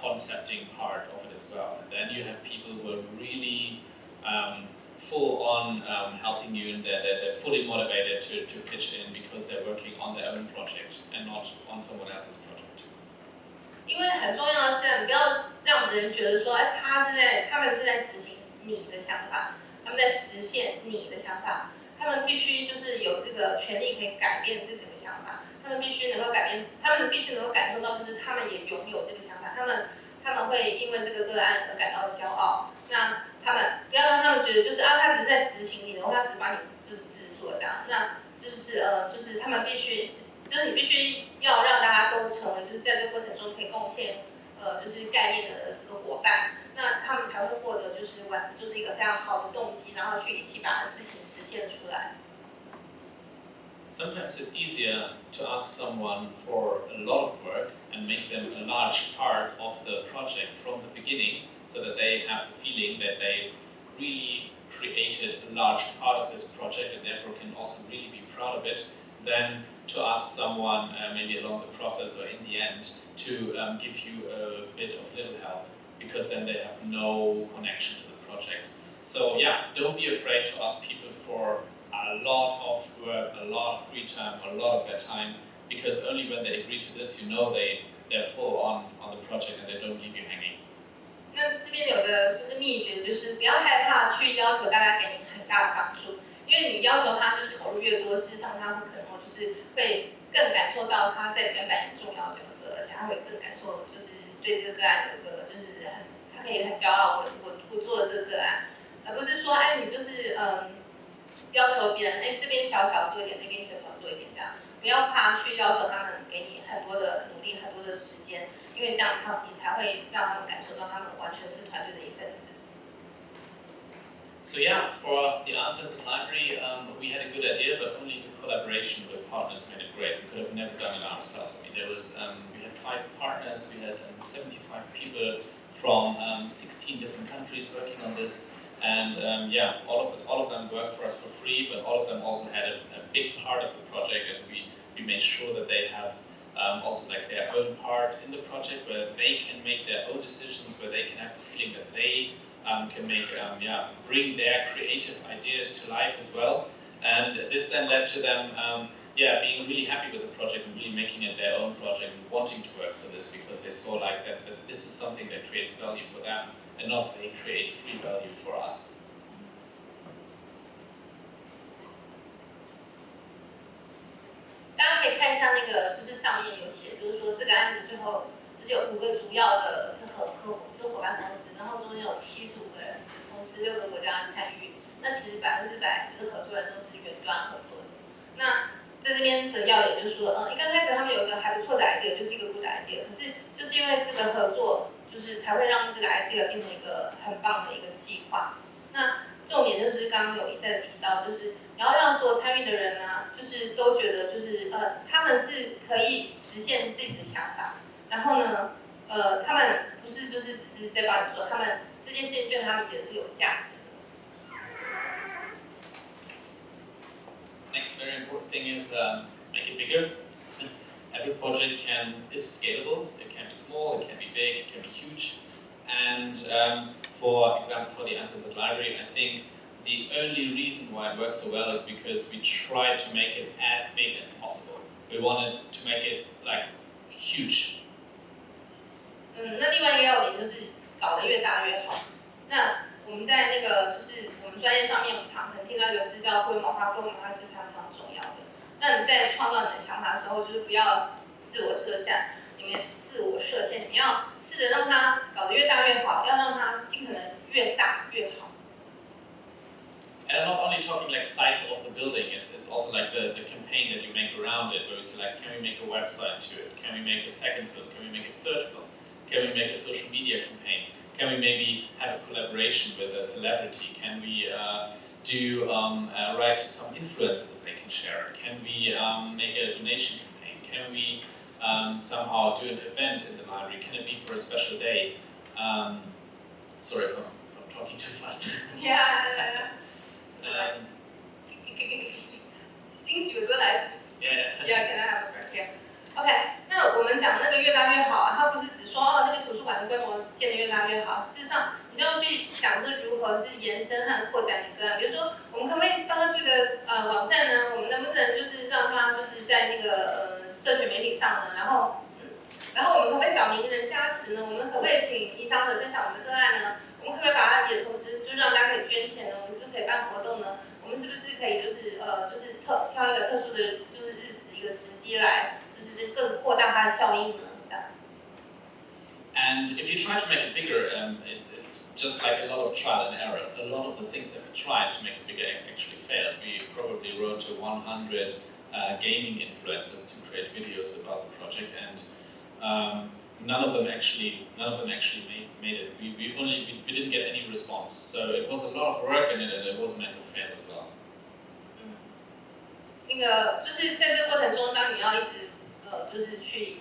concepting part of it as well. And then you have people who are really full on helping you, and they're fully motivated to pitch in because they're working on their own project and not on someone else's project. 因为很重要的是，你不要让人觉得说，哎，他们是在执行你的想法，他们在实现你的想法，他们必须就是有这个权利可以改变这整个想法，他们必须能够改变，他们必须能够感受到，就是他们也拥有这个想法，他们会因为这个个案而感到骄傲。那他们不要让他们觉得就是他只是在执行你的，或他只是把你就是制作这样，那就是他们必须。就是你必须要让大家都成为，就是在这个过程中可以贡献，就是概念的这个伙伴，那他们才会获得就是一个非常好的动机，然后去一起把事情实现出来。Sometimes it's easier to ask someone for a lot of work and make them a large part of the project from the beginning, so that they have the feeling that they've really created a large part of this project and therefore can also really be proud of it, than to ask someone maybe along the process or in the end to give you a bit of little help, because then they have no connection to the project. So yeah, don't be afraid to ask people for a lot of work, a lot of free time, a lot of their time, because only when they agree to this, you know they're full on the project and they don't leave you hanging. 那这边有个就是秘诀，就是不要害怕去要求大家给你很大的帮助，因为你要求他就是投入越多，事实上他们可能就是会更感受到他在里面扮演重要角色，而且他会更感受就是对这个个案有一个就是他可以很骄傲，我做了这个个案，而不是说你就是要求别人这边小小做一点，那边小小做一点这样，不要怕去要求他们给你很多的努力，很多的时间，因为这样你才会让他们感受到他们完全是团队的一份子。So yeah, for the Answers Library, we had a good idea, but only the collaboration with partners made it great. We could have never done it ourselves. I mean, we had 5 partners, we had 75 people from 16 different countries working on this, and all of them worked for us for free, but all of them also had a big part of the project, and we made sure that they have also like their own part in the project, where they can make their own decisions, where they can have the feeling that they can bring their creative ideas to life as well. And this then led to them being really happy with the project and really making it their own project and wanting to work for this, because they saw like that this is something that creates value for them and not they create free value for us. 大家可以看一下那个，就是上面有写，就是说这个案子最后就是有5个主要的就是伙伴公司，然后中间有75个人，同时6个国家的参与。那其实100%就是合作人都是远端合作的。那在这边的要点就是说，刚开始他们有一个还不错的 idea， 就是一个 good idea， 可是就是因为这个合作，就是才会让这个 idea 变成一个很棒的一个计划。那重点就是刚刚有一再的提到，就是你要让所有参与的人呢，就是都觉得就是他们是可以实现自己的想法，然后呢，他们不是就是只是在帮你做，他们这件事情对他们也是有价值的。Next very important thing is make it bigger. Every project is scalable. It can be small, it can be big, it can be huge. And for example, for the Answers Library, I think the only reason why it works so well is because we tried to make it as big as possible. We wanted to make it like huge. 那另外一个要点就是搞得越大越好。那我们在那个就是我们专业上面，我们常听到规模化是非常非常重要的。那你在创造你的想法的时候，就是不要自我设限，你要试着让它搞得越大越好，要让它尽可能越大越好。And I'm not only talking like size of the building, it's also like the campaign that you make around it, where you say like, can we make a website to it? Can we make a second film? Can we make a third film? Can we make a social media campaign? Can we maybe have a collaboration with a celebrity? Can we write to some influencers if they can share it? Can we make a donation campaign? Can we somehow do an event in the library? Can it be for a special day? Sorry if I'm talking too fast. Yeah. Since you realize, yeah, can I have a break? Yeah. OK， 那我们讲的那个越大越好啊，它不是只说那个图书馆的规模建得越大越好，事实上你就要去想说如何是延伸和扩展你个案。比如说，我们可不可以帮他做一个网站呢？我们能不能就是让他就是在那个社群媒体上呢？然后我们可不可以找名人加持呢？我们可不可以请影响者分享我们的个案呢？我们可不可以把它也同时就让大家可以捐钱呢？我们是不是可以办活动呢？我们是不是可以就是挑一个特殊的就是日子一个时机来，就是更扩大它的效应呢？这样。And if you try to make it bigger, it's just like a lot of trial and error. A lot of the things that we tried to make it bigger actually failed. We probably wrote to 100 gaming influencers to create videos about the project, and none of them actually made it. We didn't get any response. So it was a lot of work, and it was a massive fail as well. 那个就是在这个过程中，当你要一直就是去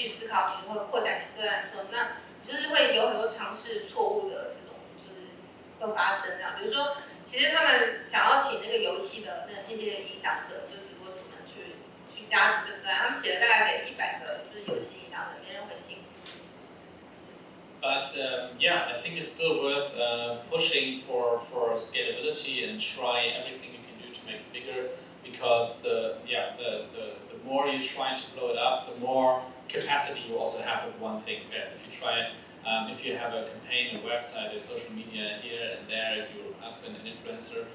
思考如何扩展你的个案的时候，那就是会有很多尝试错误的这种就是会发生这样。比如说，其实他们想要请那个游戏的那些影响者，就是直播主们去加持这个个案，他们写了大概给100个就是游戏影响者，没人回信。But yeah, I think it's still worth pushing for scalability and try everything you can do to make it bigger. Because the more you try to blow it up, the more capacity you also have if one thing fails. If you try it, if you have a campaign, a website, a social media here and there, if you ask an influencer,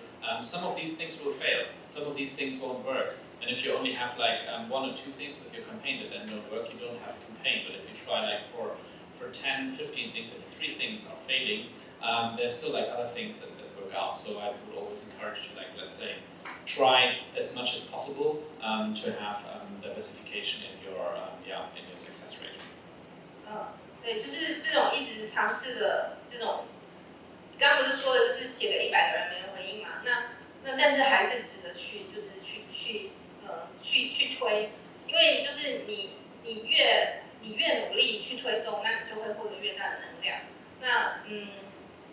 some of these things will fail. Some of these things won't work. And if you only have like 1 or 2 things with your campaign that then don't work, you don't have a campaign. But if you try like for 10, 15 things, if 3 things are failing, there's still like other things that work out. So I would always encourage you, like, let's say, try as much as possible to have diversification in your success rate. 对，就是这种一直尝试的这种，刚刚不是说的，就是写给100个人没人回应嘛？那但是还是值得去推，因为就是你越努力去推动，那你就会获得越大的能量。那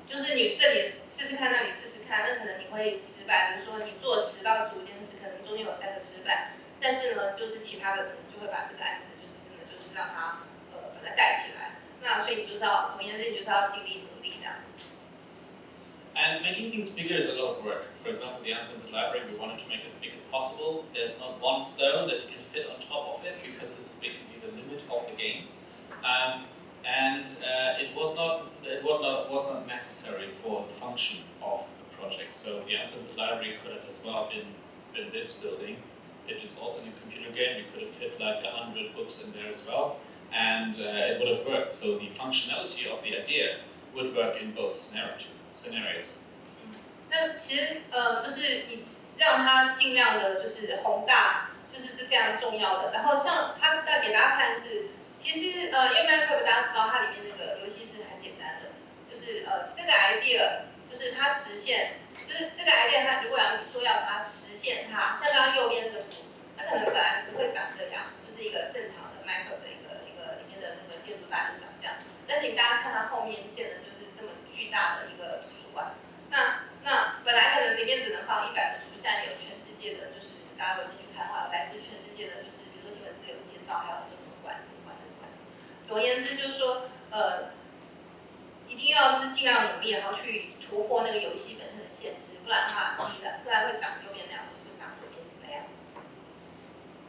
就是你这里试试看，那里试试看，那可能你会失败。比如说你做10到15件事，可能中间有3个失败，但是呢，就是其他的可能就会把这个案子就是真的就是让它把它带起来。那所以你就是要，总而言之，你就是要尽力努力这样。And making things bigger is a lot of work. For example, the Uncensored Library, we wanted to make it as big as possible. There's not one stone that you can fit on top of it because this is basically the limit of the game. It was not necessary for the function of the project. So the Uncensored Library could have as well been this building. It is also in a computer game. You could have fit like 100 books in there as well, and it would have worked. So the functionality of the idea would work in both scenarios. 那其实就是你让它尽量的就是宏大，就是非常重要的。然后像它带给大家看是。其实因为 Minecraft 大家知道它里面那个游戏是很简单的，就是这个 idea 就是它实现，就是这个 idea 它如果你说要它实现它，像刚刚右边那个图，它可能本来只会长这样，就是一个正常的 Minecraft 的一个里面的那个建筑大就长这样，但是你大家看它后面建的就是这么巨大的一个图书馆，那本来可能里面只能放100本书，现在有全世界的，就是大家会进去看的话，来自全世界的，就是比如说新闻自由介绍，还有什么馆。总而言之，就是说，一定要就是尽量努力，然后去突破那个游戏本身的限制，不然的话，不然会长右边那样，或是会长左边那样。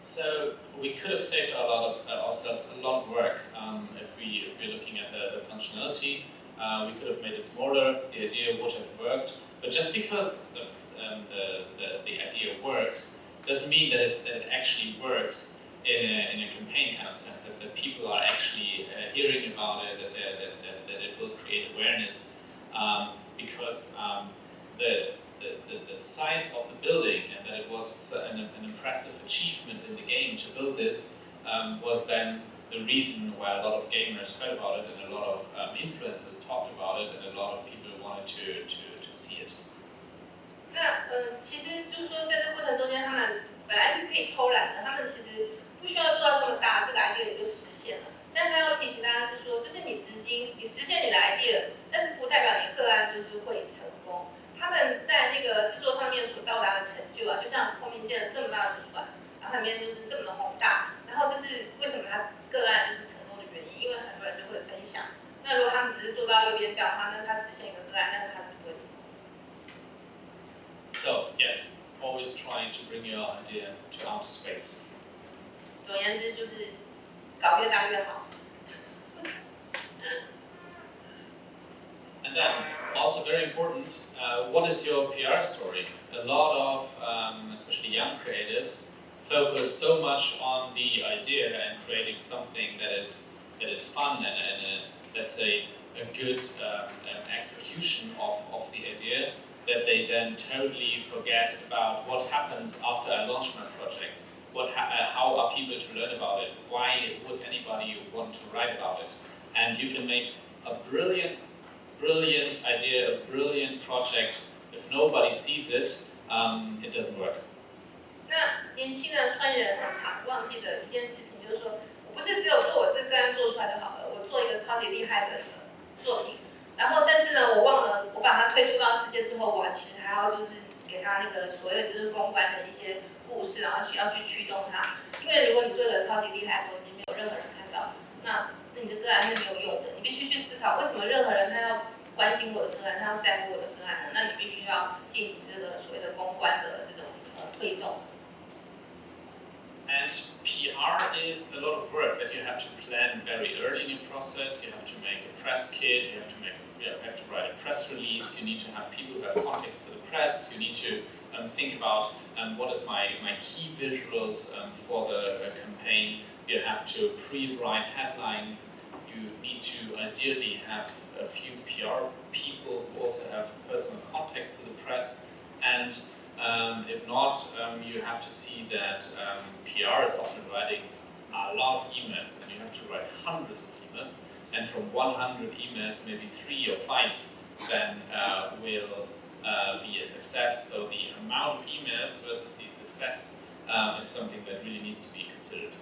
So we could have saved ourselves a lot of work if we're looking at the functionality. we could have made it smaller, the idea would have worked. But just because the idea works doesn't mean that it actually works in a campaign kind of sense, that people are actually hearing about it, that it will create awareness, because the size of the building and that it was an impressive achievement in the game to build this was then the reason why a lot of gamers heard about it and a lot of influencers talked about it and a lot of people wanted to see it. 那其实就是说，在这个过程中间，他们本来是可以偷懒的，他们其实不需要做到这么大，这个 idea 也就实现了。但他要提醒大家是说，就是你执行，你实现你的 idea， 但是不代表你个案就是会成功。他们在那个制作上面所到达的成就啊，就像后面建了这么大的图书馆，然后里面就是这么的宏大，然后这是为什么他个案就是成功的原因，因为很多人就会分享。那如果他们只是做到右边角的话，那他实现一个个案，但是他是不会成功。So yes, always trying to bring your idea to outer space. 总而言之，就是搞越大越好。And then, also very important, what is your PR story? A lot of, especially young creatives, focus so much on the idea and creating something that is fun and let's say a good execution of the idea, that they then totally forget about what happens after I launch my project. How are people to learn about it? Why would anybody want to write about it? And you can make a brilliant idea, a brilliant project. If nobody sees it, it doesn't work. 那年轻的创业人很常忘记的一件事情就是说，我不是只有做我这个个案做出来就好了，我做一个超级厉害的一个作品，然后但是呢，我忘了我把它推出到世界之后，我其实还要就是给他那个所谓就是公关的一些故事，然后要去驱动它。因为如果你做一个超级厉害的东西，没有任何人看到，那你这个案是没有用的。你必须去思考，为什么任何人他要关心我的个案，他要在乎我的个案呢？那你必须要进行这个所谓的公关的这种推动。And PR is a lot of work that you have to plan very early in your process. You have to make a press kit. You have to write a press release. You need to have people who have contacts to the press. You need to think about what is my key visuals for the campaign. You have to pre-write headlines. You need to ideally have a few PR people who also have personal contacts to the press. And if not, you have to see that PR is often writing a lot of emails, and you have to write hundreds of emails. And from 100 emails, maybe 3 or 5 then will be a success. So the amount of emails versus the success is something that really needs to be considered.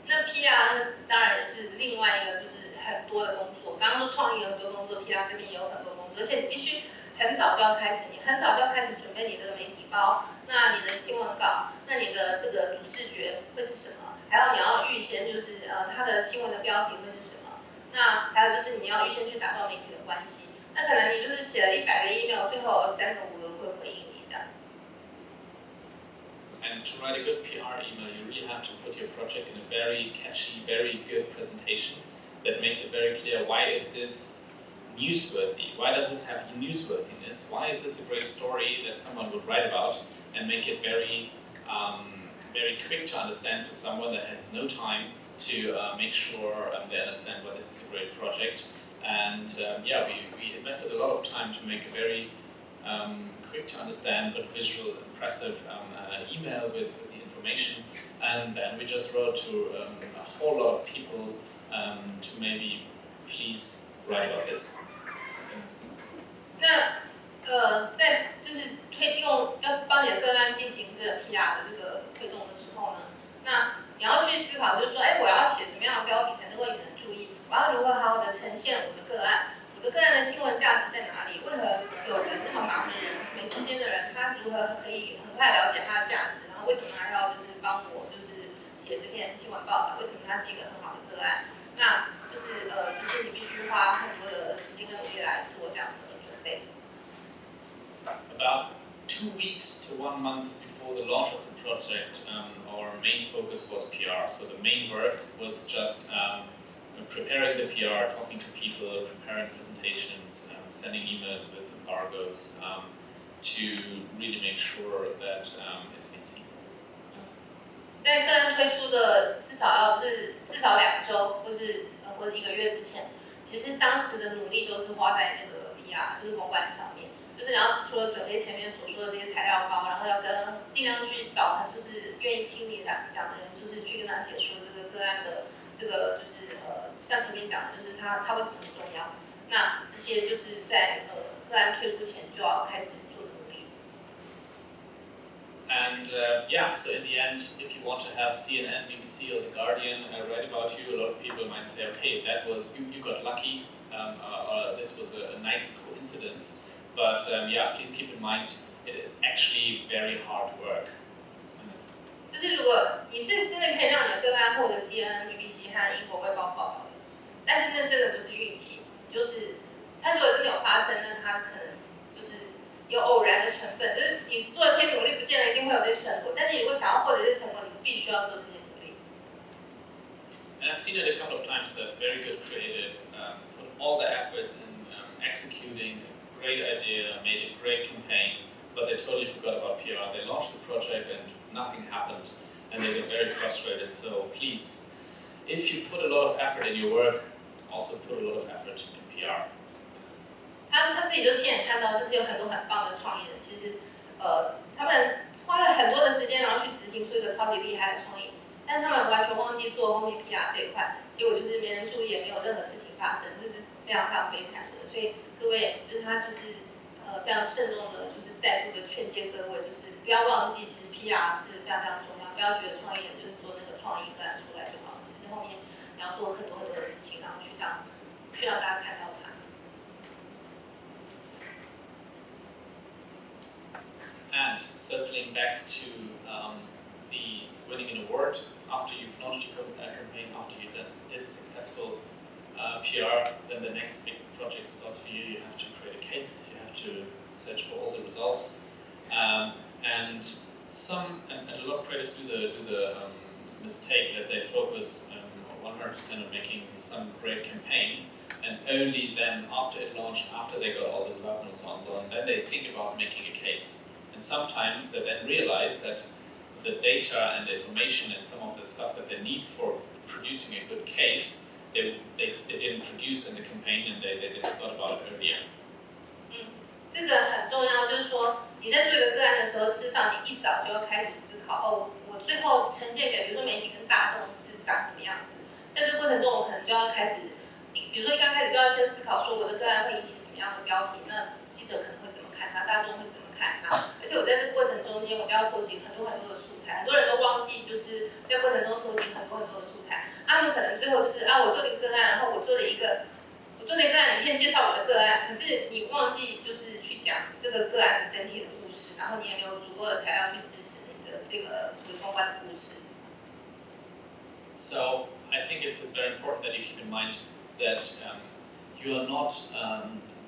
那 PR 当然是另外一个就是很多的工作。刚刚说创意有很多工作 ，PR 这边也有很多工作，而且你必须很早就要开始，你很早就要开始准备你这个媒体包，那你的新闻稿，那你的这个主视觉会是什么？还有你要预先就是它的新闻的标题会是什么？那还有就是你要预先去打造媒体的关系。那可能你就是写了100个 email， 最后3个5个会回应你这样。And to write a good PR email, you really have to put your project in a very catchy, very good presentation that makes it very clear, why is this newsworthy? Why does this have newsworthiness? Why is this a great story that someone would write about, and make it very, very quick to understand for someone that has no time to make sure they understand why this is a great project. And yeah, we invested a lot of time to make a very quick to understand but visual, impressive email with the information, and then we just wrote to a whole lot of people to maybe please write about this. 那在就是推动要帮你的个案进行这个 PR 的这个推动的时候呢，那你要去思考，就是说，我要写什么样的标题才能够引人注意？我要如何好好的呈现我的个案？我的个案的新闻价值在哪里？为何有人那么忙的人，没时间的人，他如何可以很快了解他的价值？然后为什么还要就是帮我就是写这篇新闻报道？为什么他是一个很好的个案？那就是就是你必须花很多的时间跟努力来做这样的准备。About 2 weeks to 1 month before the launch of the project, our main focus was PR. So the main work was just preparing the PR, talking to people, preparing presentations, sending emails with embargoes to really make sure that it's been seen. 在个案推出的至少2周，或者1个月之前，其实当时的努力都是花在那个 PR， 就是公关上面，就是你要除了准备前面所说的这些材料包，然后要尽量去找就是愿意听你讲的人，就是去跟他解说这个个案的这个就是像前面讲的，就是它为什么很重要。那这些就是在个案推出前就要开始做的努力。And so in the end, if you want to have CNN, BBC, or The Guardian write about you, a lot of people might say, okay, that was you got lucky, or this was a nice coincidence. But please keep in mind, it is actually very hard work. 就是如果你是真的可以让你的个案获得 CNN、BBC 和英国卫报报道的，但是那真的不是运气，就是它如果真的有发生，那它可能就是有偶然的成分，就是你做了些努力，不见得一定会有这些成果。但是你如果想要获得这些成果，你必须要做这些努力。And I've seen it a couple of times that very good creatives put all the efforts in executing a great idea, made a great campaign, but they totally forgot about PR. They launched the project and nothing happened, and they get very frustrated. So please, if you put a lot of effort in your work, also put a lot of effort in PR. 他自己就亲眼看到，就是有很多很棒的创意人，其实他们花了很多的时间，然后去执行出一个超级厉害的创意，但是他们完全忘记做后面 PR 这一块，结果就是没人注意，也没有任何事情发生，这是非常非常悲惨的。所以各位，就是他就是非常慎重的，就是再度的劝诫各位，就是不要忘记，其实 PR 是非常非常重要，不要觉得创意人就是做那个创意个案出来就好，其实后面你要做很多很多的事情，然后去让大家看到它。And circling back to the winning an award, after you've launched your campaign, after you did successful PR, then the next big project starts for you. You have to create a case, you have to search for all the results, and a lot of creators do the mistake that they focus 100% on making some great campaign, and only then after it launched, after they got all the results and so on, then they think about making a case. And sometimes they then realize that the data and the information and some of the stuff that they need for producing a good case, they didn't produce in the campaign, and they forgot about it earlier. 这个很重要，就是说你在做一个个案的时候，事实上你一早就要开始思考，我最后呈现给比如说媒体跟大众是长什么样子。在这个过程中，我可能就要开始，比如说一刚开始就要先思考说我的个案会引起什么样的标题，那记者可能会怎么看它，大众会怎么看它，而且我在这个过程中间，我就要收集很多很多的素材。很多人都忘记，就是在过程中收集很多很多的素材。他们可能最后就是我做了一个个案，然后我做了一个案影片介绍我的个案，可是你忘记就是去讲这个个案整体的故事，然后你也没有足够的材料去支持你的这个公关的故事。So I think it's very important that you keep in mind that you are not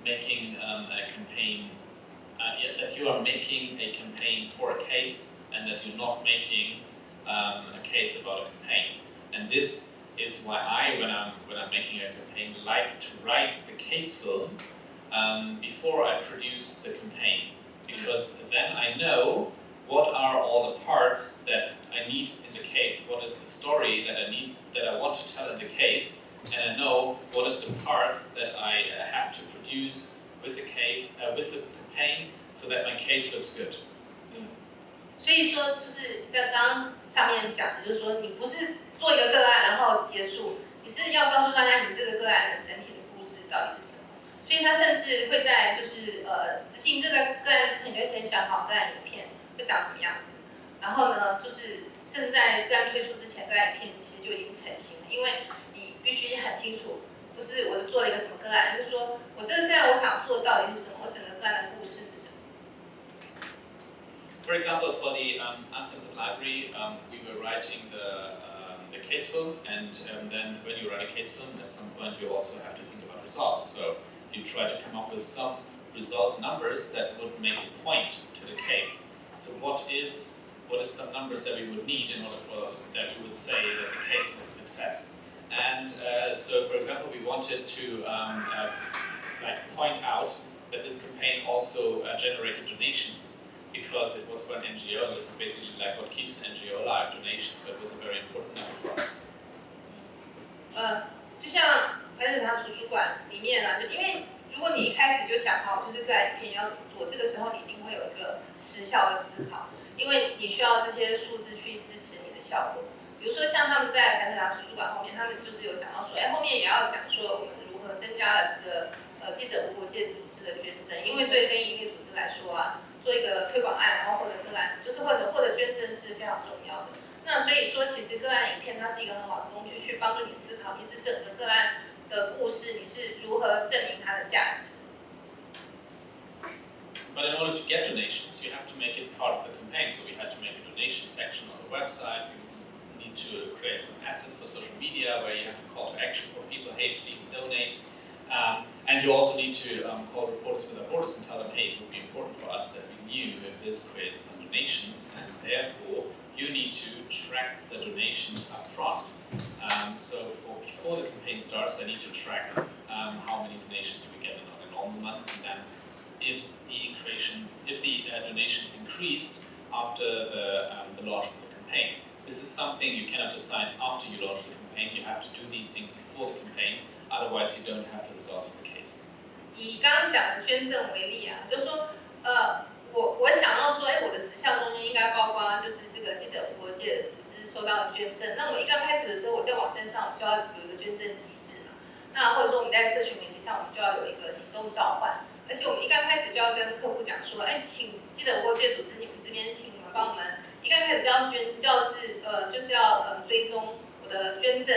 making a campaign. That you are making a campaign for a case, and that you're not making a case about a campaign. And this is why when I'm making a campaign, like to write the case film before I produce the campaign, because then I know what are all the parts that I need in the case, what is the story that I want to tell in the case, and I know what is the parts that I have to produce with the case, with the campaign, so that my case looks good. 所以说就是刚刚上面讲的，就是说你不是做一个个案然后结束，你是要告诉大家你这个个案的整体的故事到底是什么。所以他甚至会在就是执行这个个案之前，就会先想好个案影片会长什么样子，然后呢，就是甚至在个案推出之前，个案影片其实就已经成型了，因为你必须很清楚，不是我做了一个什么个案，就是说我这个个案我想做的到底是什么，我整个个案的故事是什么。For example, for the Uncensored Library, we were writing the case film, and then when you write a case film, at some point you also have to think about results. So you try to come up with some result numbers that would make a point to the case. So what is some numbers that we would need in order for that we would say that the case was a success? And so, for example, we wanted to point out that this campaign also generated donations because it was for an NGO. This is basically like what keeps an NGO alive, donations. So it was a very important one for us. 就像白纸堂图书馆里面啊，就因为如果你一开始就想好就是个案影片要怎么做，这个时候你一定会有一个时效的思考，因为你需要这些数字去支持你的效果。比如说像他们在白纸堂图书馆后面，他们就是有想到说，后面也要讲说我们如何增加了这个记者无国界组织的捐赠，因为对非营利组织来说啊，做一个推广案，然后获得个案，就是获得捐赠是非常重要的。那所以说，其实个案影片它是一个很好的工具，去帮助你思考你整个个案的故事，你是如何证明它的价值。But in order to get donations, you have to make it part of the campaign. So we had to make a donation section on the website. We need to create some assets for social media where you have to call to action for people, hey, please donate. And you also need to call Reporters Without Borders and tell them, hey, it would be important for us that we knew if this creates some donations, and therefore you need to track the donations up front. So before the campaign starts, I need to track how many donations do we get in a normal month, and then if the donations increased after the launch of the campaign. This is something you cannot decide after you launch the campaign. You have to do these things before the campaign, otherwise you don't have the results of the case. 以刚刚讲的捐赠为例啊，就是说，我想到说，我的时效中间应该包括就是这个记者无国界组织收到的捐赠。那我一刚开始的时候，我在网站上我就要有一个捐赠机制嘛。那或者说我们在社群媒体上，我们就要有一个行动召唤。而且我们一刚开始就要跟客户讲说，请记者无国界组织，你们这边请你们帮我们一刚开始就要就是要追踪我的捐赠。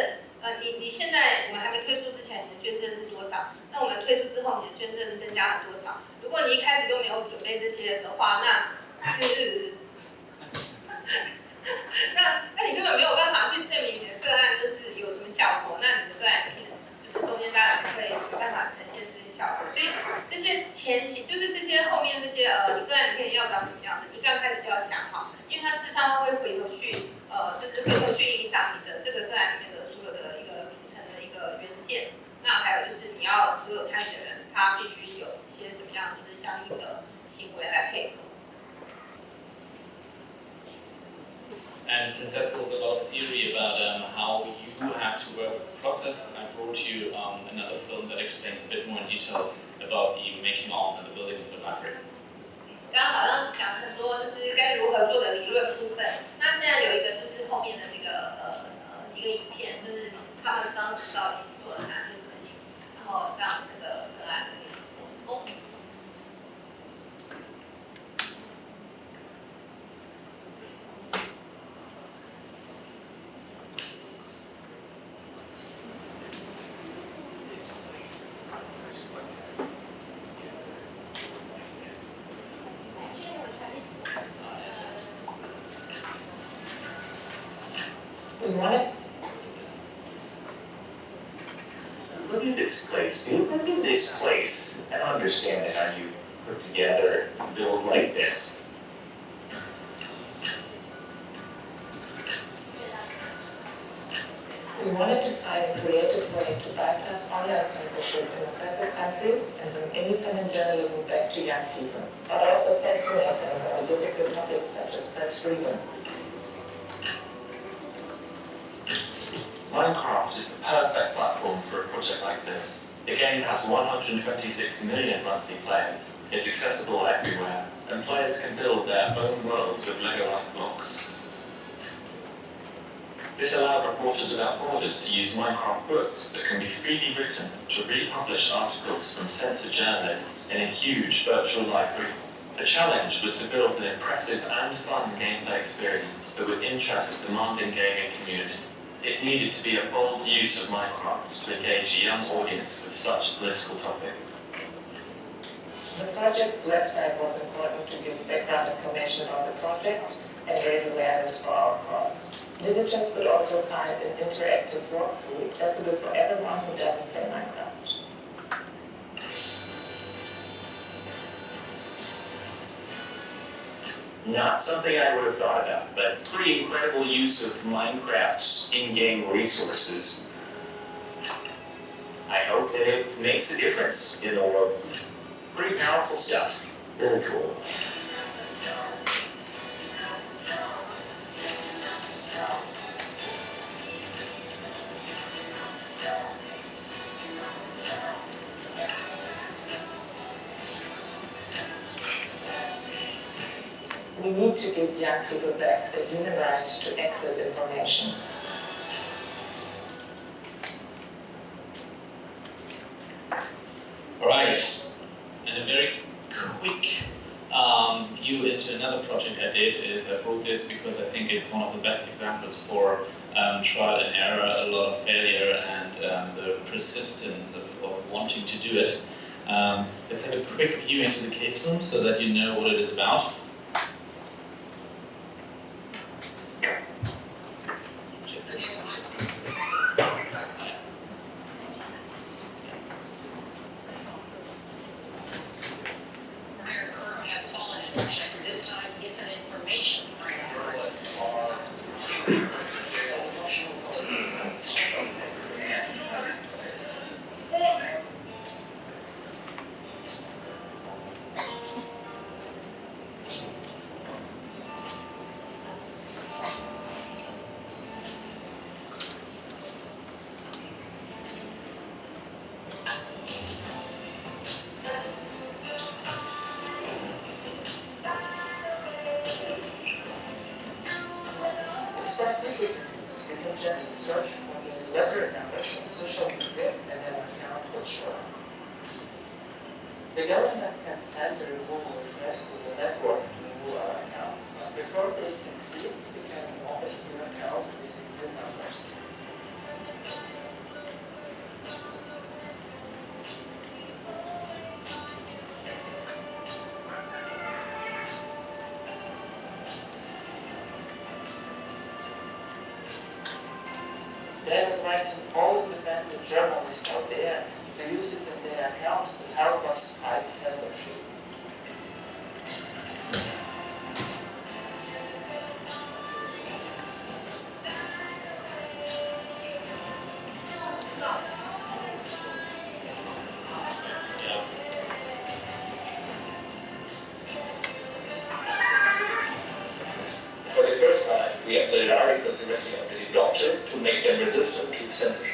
你现在我们还没推出之前，你的捐赠是多少？那我们推出之后，你的捐赠增加了多少？如果你一开始就没有准备这些的话，那你根本没有办法去证明你的个案就是有什么效果，那你的个案影片就是中间当然会有办法呈现这些效果。所以这些前期就是这些后面这些你个案影片要长什么样子，你刚开始就要想好，因为它事实上它会回头去就是回头去影响你的这个个案里面的所有的一个组成的一个元件。那还有就是你要所有参与的人，他必须有一些什么样就是相应的行为来配合。And since that was a lot of theory about how you have to work with the process, I brought you another film that explains a bit more in detail about the making of and the building of the library. 刚刚好像讲了很多就是该如何做的理论部分，那现在有一个就是后面的那个一个影片，就是他们当时到底做了哪些事情，然后让这个个案可以成功。Look at this place, dude. Look at this place. I don't understand how you put together and build like this. We wanted to find a creative way to bypass online censorship in oppressive countries and bring independent journalism back to young people, but also fascinate them with difficult topics such as press freedom. Minecraft is the perfect platform for a project like this. The game has 126 million monthly players. It's accessible everywhere, and players can build their own worlds with Lego-like blocks. This allowed Reporters Without Borders to use Minecraft books that can be freely written to republish articles from censored journalists in a huge virtual library. The challenge was to build an impressive and fun gameplay experience that would interest a demanding gaming community. It needed to be a bold use of Minecraft to engage a young audience with such a political topic. The project's website was important to give background information about the project and raise awareness for our cause. Visitors could also find an interactive walkthrough accessible for everyone who doesn't play Minecraft. Not something I would have thought about, but pretty incredible use of Minecraft's in-game resources. and it makes a difference in the world. Pretty powerful stuff. Really cool. We need to give young people back the human right to access information. Alright, and a very quick view into another project I did is I wrote this because I think it's one of the best examples for trial and error, a lot of failure, and the persistence of wanting to do it. Let's have a quick view into the case room so that you know what it is about. It's quite easy to use. You can just search for the lottery numbers on social media and an account will show up. The government can send a removal request to the network to remove our account, but before they succeed, we can open a new account using new numbers. Then inviting all independent journalists out there to use it in their accounts to help us fight censorship. For the first time, we uploaded articles directly onto the blockchain to make them resistant to censorship.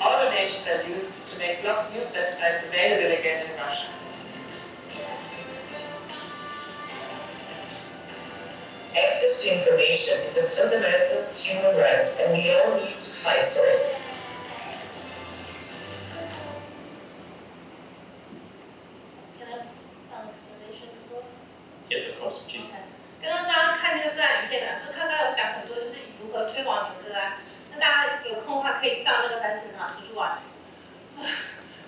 All donations are used to make blocked news websites available again in Russia. Access to information is a fundamental human right, and we all need to fight for it. Can I放 donation before? Yes, of course, please. 刚刚大家看这个个案影片啊，就他刚刚有讲很多就是如何推广你的个案。那大家有空的话可以上那个反审查图书馆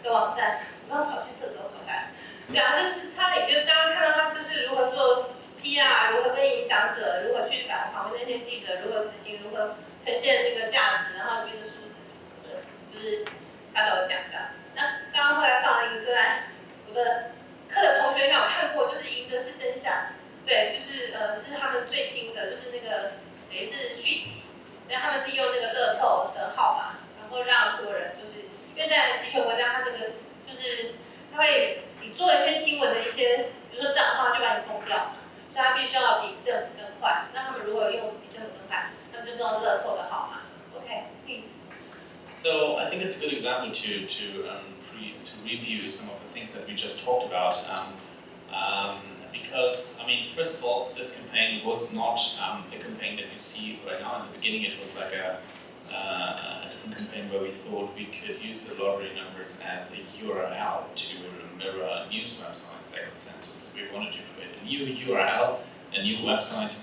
的网站。我刚跑去厕所回来。对啊，就是他里面大家看到他就是如何做 PR， 如何跟影响者，如何去访问那些记者，如何执行，如何呈现那个价值，然后里面的数字什么的，就是他都有讲的。那刚刚后来放了一个个案，我的课的同学应该有看过，就是赢的是真相。对，就是是他们最新的，就是那个也是续集，那他们利用那个乐透的号码，然后让所有人就是因为在集权国家，它这个就是它会你做了一些新闻的一些，比如说账号就把你封掉，所以它必须要比政府更快。那他们如果用比政府更快，他们就是用乐透的号码。OK, please. So I think it's a good example to review some of the things that we just talked about. Because, I mean, first of all, this campaign was not the campaign that you see right now. In the beginning, it was like a different campaign where we thought we could use the lottery numbers as a URL to mirror news websites that got censored. So we wanted to create a new URL, a new website,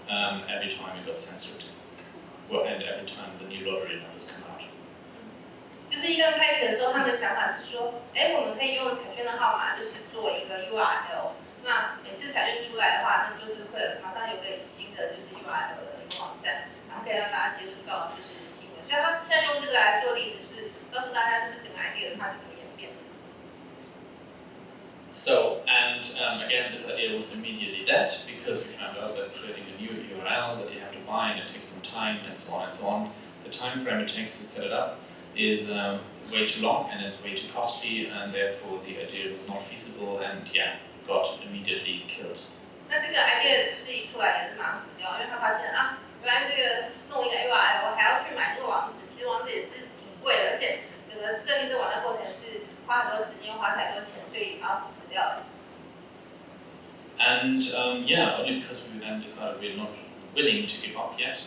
every time it got censored. Well, and every time the new lottery numbers come out. 就是一刚开始的时候，他们的想法是说，我们可以用彩券的号码，就是做一个 URL。那每次彩券出来的话，那就是会马上有个新的就是 URL 的一个网站，然后可以让大家接触到就是新闻。所以他现在用这个来做例子，就是告诉大家就是整个 idea 它是怎么演变的。So, and again, this idea was immediately dead because we found out that creating a new URL that you have to buy and it takes some time and so on and so on. The time frame it takes to set it up is way too long and it's way too costly, and therefore the idea was not feasible and got immediately killed. 那这个 idea 就是一出来也是马上死掉，因为他发现啊，原来这个弄一个 URL 我还要去买那个网址，其实网址也是挺贵的，而且整个设立这网站过程是花很多时间、花太多钱，所以把它死掉了。And only because we then decided we're not willing to give up yet.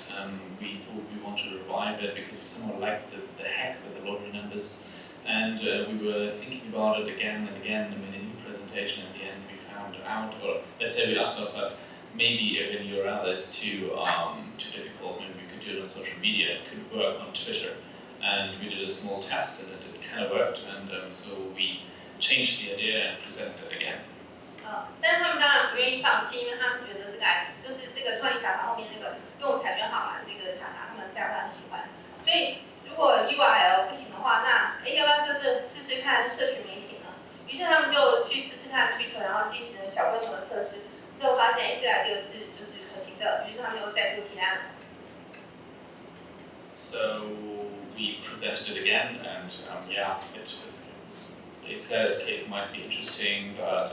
We thought we want to revive it because we somewhat liked the hack with the lottery numbers, and we were thinking about it again and again. And made a new presentation. In the end, we found out, or let's say we asked ourselves, maybe if an URL is too difficult, maybe we could do it on social media. It could work on Twitter, and we did a small test, and it kind of worked. And so we changed the idea and presented it again. 但是他们当然不愿意放弃，因为他们觉得这个就是这个创意小法后面那个用彩券号码这个想法，他们非常非常喜欢。所以如果 URL 不行的话，那要不要试试看社群媒体呢？于是他们就去试试看 Twitter， 然后进行了小规模的测试，之后发现这个 idea 就是可行的，于是他们又再做提案。So we presented it again, and they said, okay, it might be interesting, but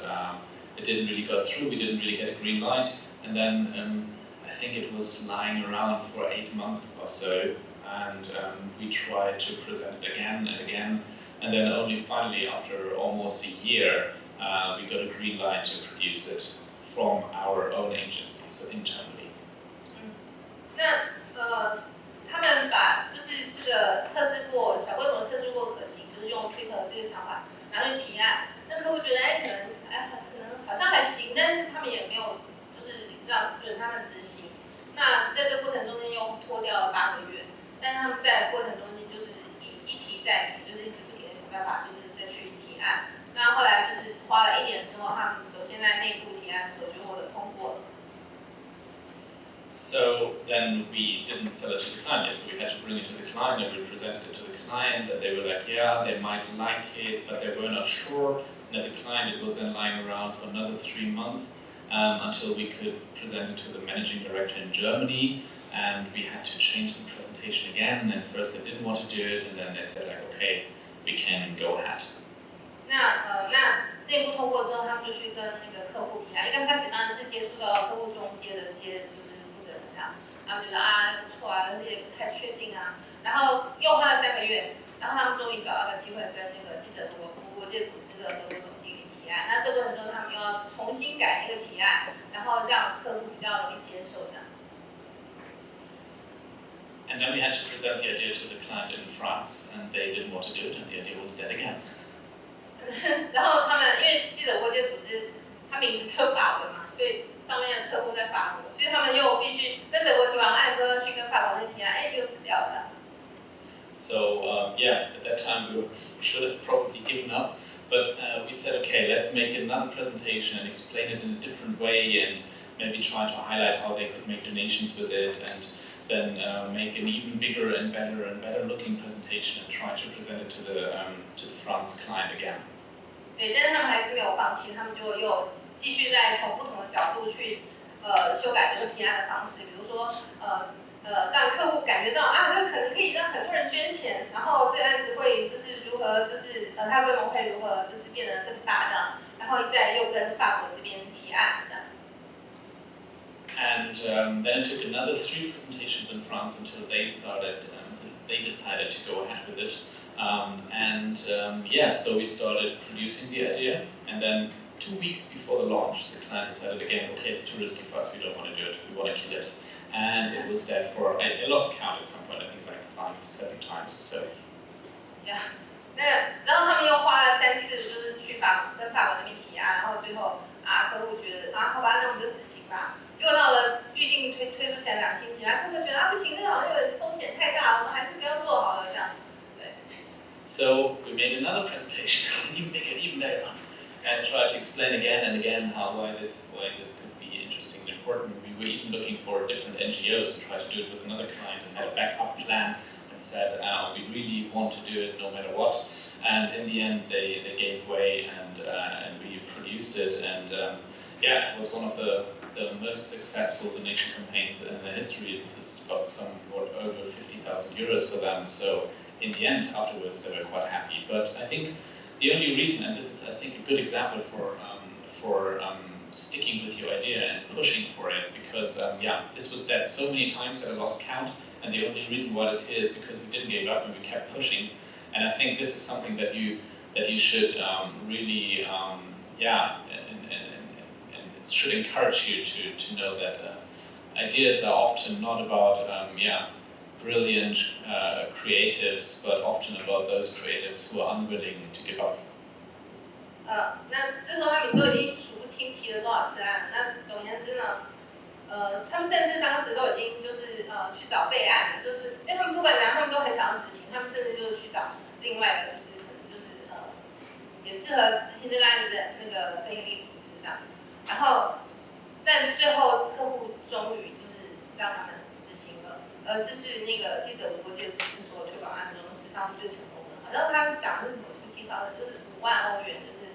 it didn't really go through. We didn't really get a green light, and then I think it was lying around for 8 months or so, and we tried to present it again and again, and then only finally, after almost a year, we got a green light to produce it from our own agency, so internally. 他们把就是这个测试过小规模测试过可行，就是用 Twitter 这个想法，然后去提案。那客户觉得可能好像还行，但是他们也没有就是准他们执行。那在这个过程中间又拖掉了8个月，但是他们在过程中间就是一提再提，就是一直不停的想办法，就是再去提案。那后来就是花了1年之后，他们首先在内部提案的时候就获得通过了。So then we didn't sell it to the client yet, so we had to bring it to the client and we presented it to the client, and they were like, yeah, they might like it, but they were not sure. And at the client, it was then lying around for another 3 months until we could present it to the managing director in Germany, and we had to change the presentation again. And first they didn't want to do it, and then they said like, okay, we can go ahead. 那内部通过之后，他们就去跟那个客户提案。一刚开始当然是接触到客户中间的这些就是负责人这样，他们觉得不错啊，而且也不太确定啊。然后又花了3个月，然后他们终于找到个机会跟那个记者国际组织的德国总经理提案。那这过程中，他们又要重新改那个提案，然后让客户比较容易接受的。And then we had to present the idea to the client in France, and they didn't want to do it, and the idea was dead again. 然后他们因为记者国际组织，它名字就法文嘛，所以上面的客户在法国，所以他们又必须跟德国提完案之后去跟法国那提案，又死掉了。So at that time we should have probably given up, but we said, okay, let's make another presentation and explain it in a different way, and maybe try to highlight how they could make donations with it, and then make an even bigger and better looking presentation and try to present it to the France client again. 对，但是他们还是没有放弃，他们就又继续在从不同的角度去修改这个提案的方式，比如说让客户感觉到这个可能可以让很多人捐钱，然后这个案子会就是如何就是它规模会如何就是变得更大这样，然后再又跟法国这边提案这样。And then it took another 3 presentations in France until they started, so they decided to go ahead with it. So we started producing the idea, and then 2 weeks before the launch, the client decided again, okay, it's too risky for us, we don't want to do it, we want to kill it. And it was dead for, I lost count at some point, I think like 5-7 times or so. Yeah. 然后他们又花了3次，就是去跟法国那边提案，然后最后客户觉得好吧，那我们就执行吧。结果到了预定推出前2星期，然后客户觉得不行，这好像有风险太大了，我们还是不要做好了这样。对。So we made another presentation, even bigger, even better, and tried to explain again and again why this could be interesting and important. We were even looking for different NGOs and tried to do it with another client and had a backup plan and and said, we really want to do it no matter what. And in the end, they gave way and we produced it. And yeah, it was one of the most successful donation campaigns in the history. This is got somewhat over 50,000 euros for them. So in the end, afterwards, they were quite happy. But I think the only reason, and this is, I think, a good example for sticking with your idea and pushing for it, because yeah, this was said so many times that I lost count, and the only reason why it's here is because we didn't give up and we kept pushing. And I think this is something that you should really, yeah, and it should encourage you to know that ideas are often not about yeah, brilliant creatives, but often about those creatives who are unwilling to give up. 那这时候他们都已经数不清提了多少次案。那总而言之呢，他们甚至当时都已经就是去找备案，就是因为他们不管怎样，他们都很想要执行，他们甚至就是去找另外的，就是可能就是也适合执行这个案子的那个非营利组织这样。然后，但最后客户终于就是让他们执行了，这是那个记者无国界组织所有推广案中史上最成功的。好像他讲的是什么？50,000，就是5万欧元，就是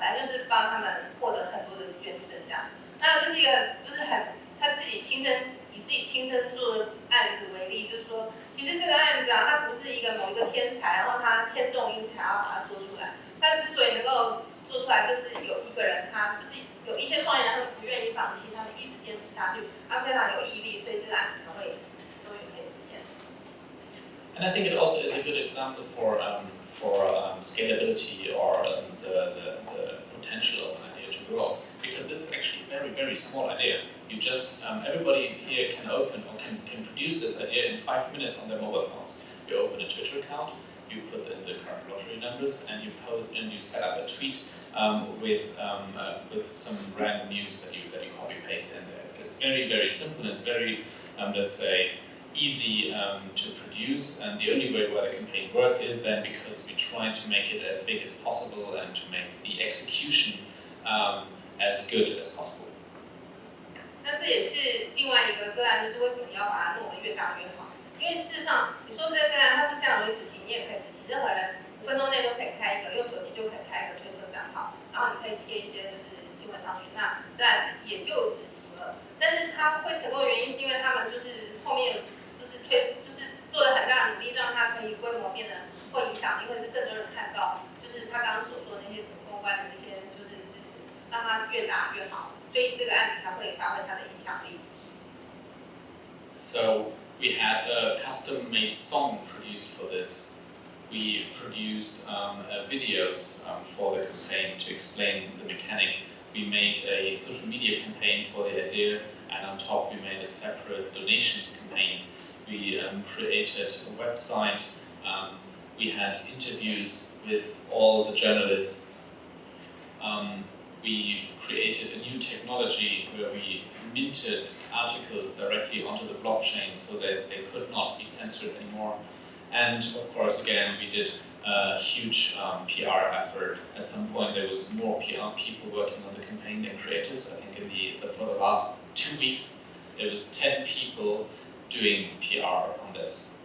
反正就是帮他们获得很多的捐赠这样。那这是一个就是他自己以自己亲身做的案子为例，就是说，其实这个案子啊，它不是一个某一个天才，然后他天纵英才要把它做出来。他之所以能够做出来，就是有一个人，他就是有一些创业人，他们不愿意放弃，他们一直坚持下去，他非常有毅力，所以这个案子才会终于可以实现。And I think it also is a good example for scalability or the potential of an idea to grow, because this is actually a very, very small idea. You just, everybody here can open or can produce this idea in 5 minutes on their mobile phones. You open a Twitter account, you put in the current lottery numbers, and you set up a tweet with some random news that you copy paste in there. It's very, very simple, and it's very, let's say, easy to produce, and the only way why the campaign worked is then because we tried to make it as big as possible and to make the execution as good as possible. 那这也是另外一个个案，就是为什么你要把它弄得越大越好？因为事实上，你说这个个案它是非常容易执行，你也可以执行，任何人5分钟内都可以开一个，用手机就可以开一个推特账号，然后你可以贴一些就是新闻上去，那这案子也就执行了。但是它会成功的原因是因为他们就是后面就是做了很大的努力，让它可以规模变得会影响力，会是更多人看到，就是他刚刚所说的那些什么公关的这些就是支持，让它越大越好，所以这个案子才会发挥它的影响力。So we had a custom-made song produced for this. We produced videos for the campaign to explain the mechanic. We made a social media campaign for the idea, and on top we made a separate donations campaign. We created a website. We had interviews with all the journalists. We created a new technology where we minted articles directly onto the blockchain so that they could not be censored anymore. And of course, again, we did a huge PR effort. At some point, there was more PR people working on the campaign than creators. I think for the last 2 weeks, there was 10 people doing PR on this.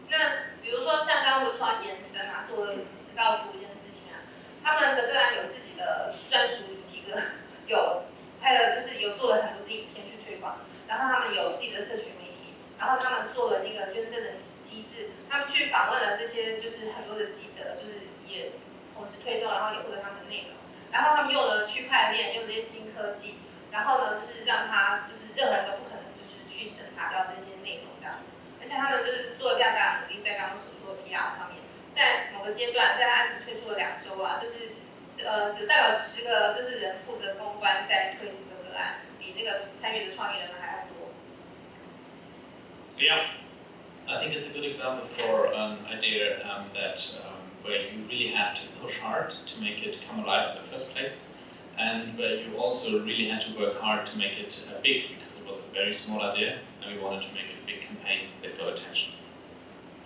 那比如说像刚刚不是说延伸啊，做了10到15件事情啊，他们的个案有自己的专属主题歌，还有就是有做了很多自己影片去推广，然后他们有自己的社群媒体，然后他们做了那个捐赠的机制，他们去访问了这些就是很多的记者，就是也同时推动，然后也获得他们的内容，然后他们用了区块链，用这些新科技，然后呢就是让他就是任何人都不可能就是去审查掉这些内容这样子，而且他们就是做了非常大的努力，在刚刚所说的 PR 上面，在某个阶段，在案子推出了2周啊，就是有大概10个就是人负责公关在推这个个案，比那个参与的创意人还要多。So yeah, I think it's a good example for an idea where you really had to push hard to make it come alive in the first place, and where you also really had to work hard to make it big, because it was a very small idea, and we wanted to make it a big campaign that got attention.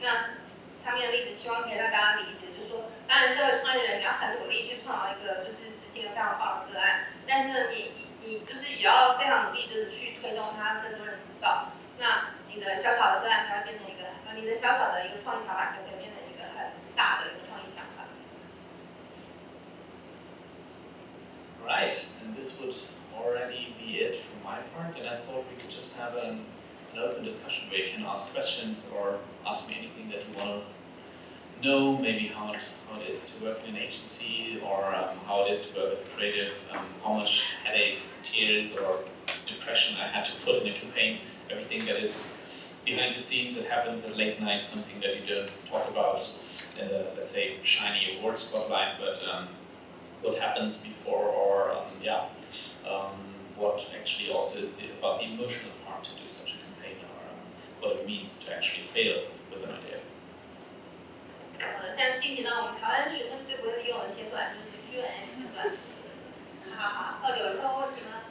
那上面的例子希望可以让大家理解，就是说，当然社会创业人你要很努力去创造一个就是执行的非常棒的个案，但是呢，你就是也要非常努力，就是去推动它，更多人知道。那你你的小小的个案才会变成一个你的小小的一个创意想法就会变成一个很大的一个创意想法。Right, and this would already be it from my part, and I thought we could just have an open discussion where you can ask questions or ask me anything that you want to know, maybe how it is to work in an agency, or how it is to work as a creative, how much headache, tears, or impression I had to put in a campaign, everything that is behind the scenes that happens at late night, something that you don't talk about in the, let's say, shiny award spotlight, but what happens before, or what actually also is about the emotional part to do such a campaign, or what it means to actually fail with an idea. 现在进行到我们台湾学生最不会利用的阶段，就是 Q&A 阶段。好，到底有任何问题吗？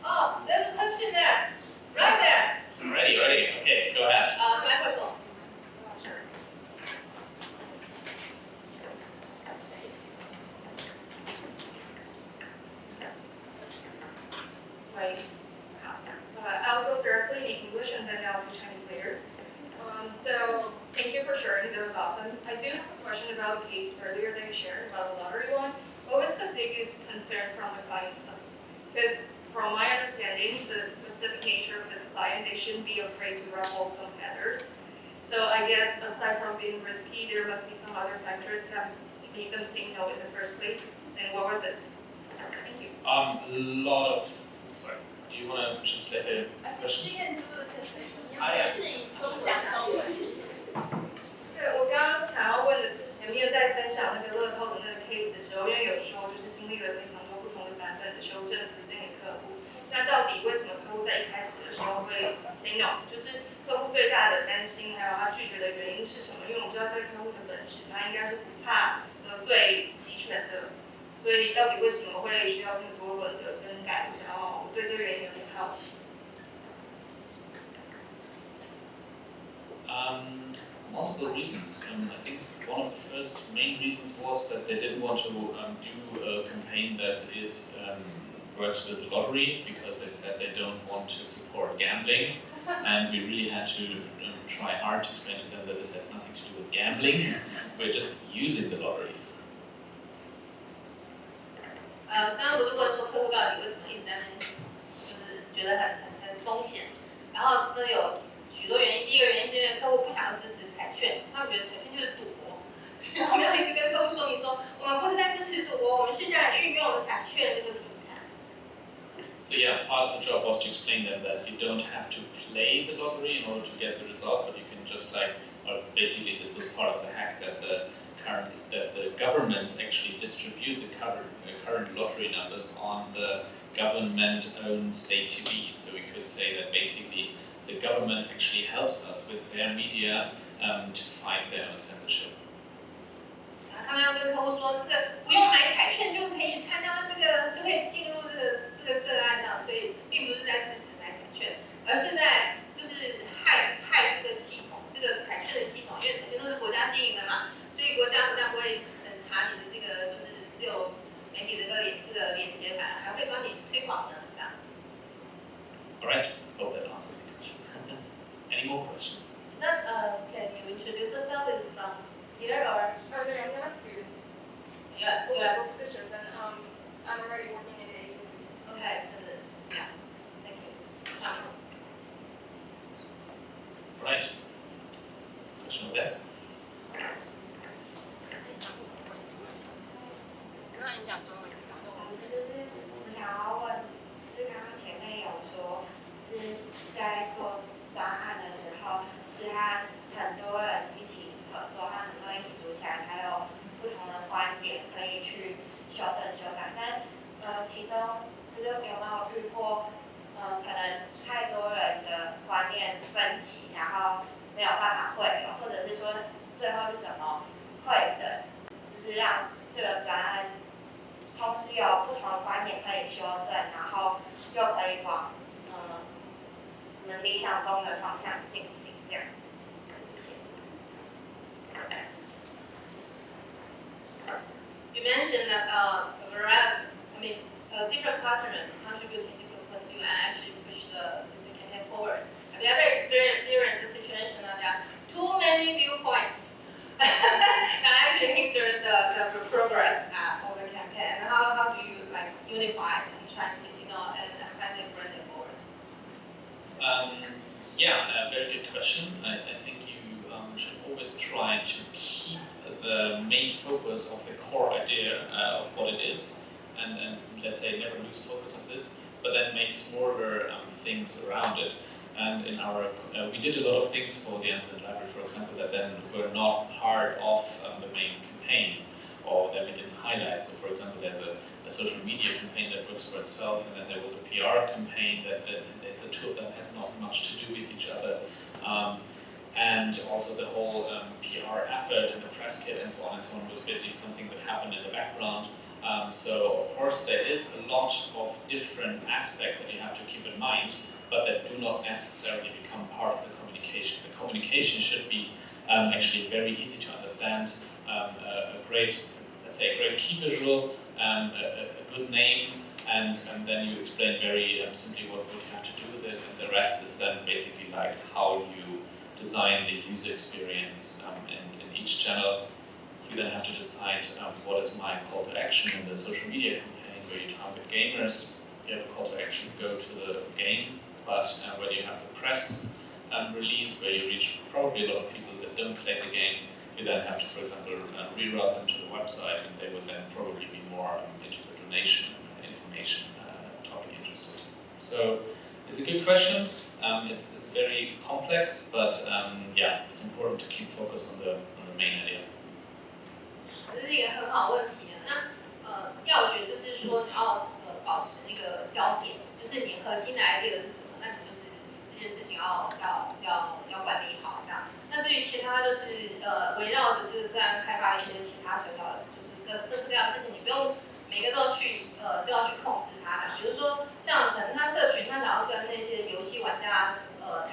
Oh, there's a question there, right there. Ready. Okay, go ahead. Microphone. I'll go directly in English and then I'll do Chinese later. So thank you for sharing, that was awesome. I do have a question about the case earlier that you shared about the lottery ones. What was the biggest concern from the client side? Because from my understanding, the specific nature of this client, they shouldn't be afraid to ruffle competitors. So I guess aside from being risky, there must be some other factors that made them say no in the first place. And what was it? Thank you. Sorry, do you want to translate the question? She can do the translation.对，我刚刚想要问的是，前面在分享那个乐透的那个 case 的时候，因为有说就是经历了非常多不同的版本的修正 present 给客户，那到底为什么客户在一开始的时候会 say no？ 就是客户最大的担心，还有他拒绝的原因是什么？因为我们知道这个客户的本质，他应该是不怕得罪集权的，所以到底为什么会需要这么多轮的更改？我对这个原因有点好奇。Multiple reasons. I think one of the first main reasons was that they didn't want to do a campaign that is works with lottery, because they said they don't want to support gambling, and we really had to try hard to explain to them that this has nothing to do with gambling. We're just using the lotteries. 刚刚不是问说客户到底为什么一直在那，就是觉得很风险，然后那有许多原因。第一个原因是因为客户不想要支持彩券，他们觉得彩券就是赌博。然后我们要一直跟客户说明说，我们不是在支持赌博，我们是在运用了彩券这个平台。So yeah, part of the job was to explain them that you don't have to play the lottery in order to get the results, but you can just basically this was part of the hack that the governments actually distribute the current lottery numbers on the government-owned state TV. So we could say that basically the government actually helps us with their media to fight their own censorship. 他们要跟客户说，这个不用买彩券就可以参加这个，就可以进入这个个案上，所以并不是在支持买彩券，而是在就是害这个系统，这个彩券的系统，因为彩券都是国家经营的嘛，所以国家不但不会审查你的这个就是自由媒体的这个连接，反而还会帮你推广呢，这样。Alright, hope that answers the question. Any more questions? That can you introduce yourself? Is it from here or? Okay, I'm not a student. Yeah. Both positions, and I'm already working in an agency. Okay, so yeah, thank you. Right. Question over there. 就是我想要问，是刚刚前面有说是在做专案的时候，是和很多人一起合作，和很多人一起组起来，才有不同的观点可以去修正修改。但其中就是有没有遇过，可能太多人的观念分歧，然后没有办法汇流，或者是说最后是怎么汇整，就是让这个专案同时有不同的观点可以修正，然后又可以往我们理想中的方向进行，这样。谢谢。You mentioned that a variety, different partners contributing different point of view and actually push the campaign forward. Have you ever experienced Yeah, a very good question. I think you should always try to keep the main focus of the core idea of what it is, and let's say never lose focus of this, but then make smaller things around it. And in our, we did a lot of things for the Incident Library, for example, that then were not part of the main campaign, or that we didn't highlight. So, for example, there's a social media campaign that works for itself, and then there was a PR campaign that the two of them had not much to do with each other. And also the whole PR effort and the press kit and so on was basically something that happened in the background. So of course there is a lot of different aspects that you have to keep in mind, but that do not necessarily become part of the communication. The communication should be actually very easy to understand, a great key visual, a good name, and then you explain very simply what you have to do with it, and the rest is then basically like how you design the user experience in each channel. You then have to decide what is my call to action in the social media campaign, where you target gamers. You have a call to action, go to the game, but when you have the press release, where you reach probably a lot of people that don't play the game, you then have to, for example, reroute them to the website, and they would then probably be more into the donation information topic interested. So it's a good question. It's very complex, but yeah, it's important to keep focus on the main idea. 这是一个很好的问题。那要诀就是说你要保持那个焦点，就是你核心的 idea 是什么，那你就是这件事情要管理好这样。那至于其他就是围绕着这个个案开发的一些其他小小的，就是各式各样的事情，你不用每个都去就要去控制它的。比如说像可能他社群他想要跟那些游戏玩家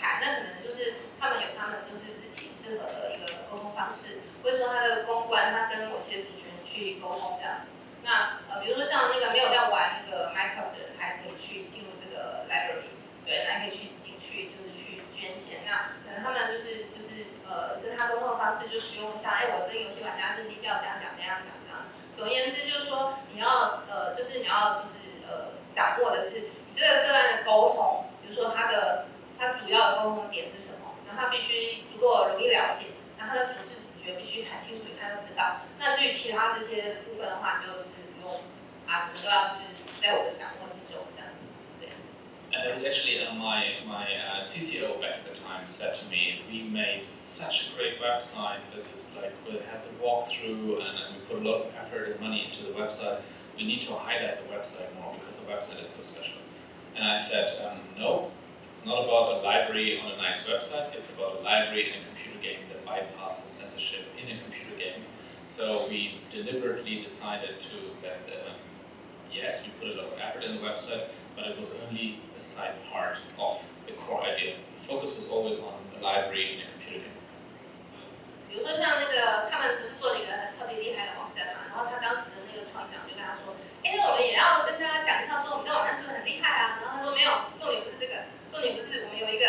谈，那可能就是他们有他们就是自己适合的一个沟通方式，或者说他的公关他跟某些族群去沟通这样。那比如说像那个没有在玩那个 Minecraft 的人，还可以去进入这个 library， 对，还可以去进去就是去捐献。那可能他们就是跟他沟通的方式就是不用像我跟游戏玩家就是一定要这样讲这样讲这样。总而言之就是说你要掌握的是你这个个案的沟通，比如说他主要的沟通点是什么，然后他必须足够容易了解，然后他的主视觉必须很清楚，他要知道。那至于其他这些部分的话，就是不用什么都要是在我的掌握之中这样子，对。And it was actually my CCO back at the time said to me, we made such a great website that is like, it has a walkthrough and we put a lot of effort and money into the website. We need to highlight the website more because the website is so special. And I said, no, it's not about a library on a nice website, it's about a library in a computer game that bypasses censorship in a computer game. So we deliberately decided that yes, we put a lot of effort in the website, but it was only a side part of the core idea. The focus was always on a library in a computer game. 比如说像那个他们不是做了一个超级厉害的网站嘛，然后他当时的那个创意长就跟他说，那我们也要跟大家讲一下，说我们这个网站真的很厉害啊。然后他说没有，重点不是这个，重点不是我们有一个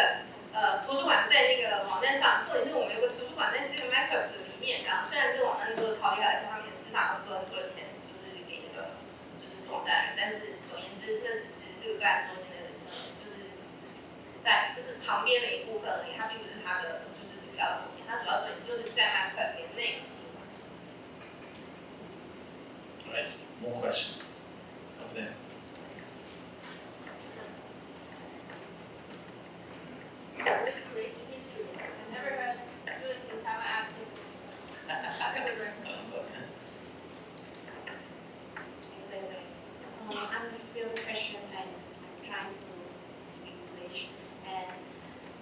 图书馆在那个网站上，重点是我们有个图书馆在这个 Minecraft 里面。然后虽然这个网站做的超厉害，而且他们也市场付了很多的钱，就是给那个就是网站人，但是总而言之，那只是这个个案中间的就是旁边的一部分而已，它并不是它的就是主要重点，它主要重点就是在 Minecraft 里面那个。Right, more questions over there. Really creating history. I never heard students in Taiwan asking for that's a good record. I'm a field question and I'm trying to speak English. And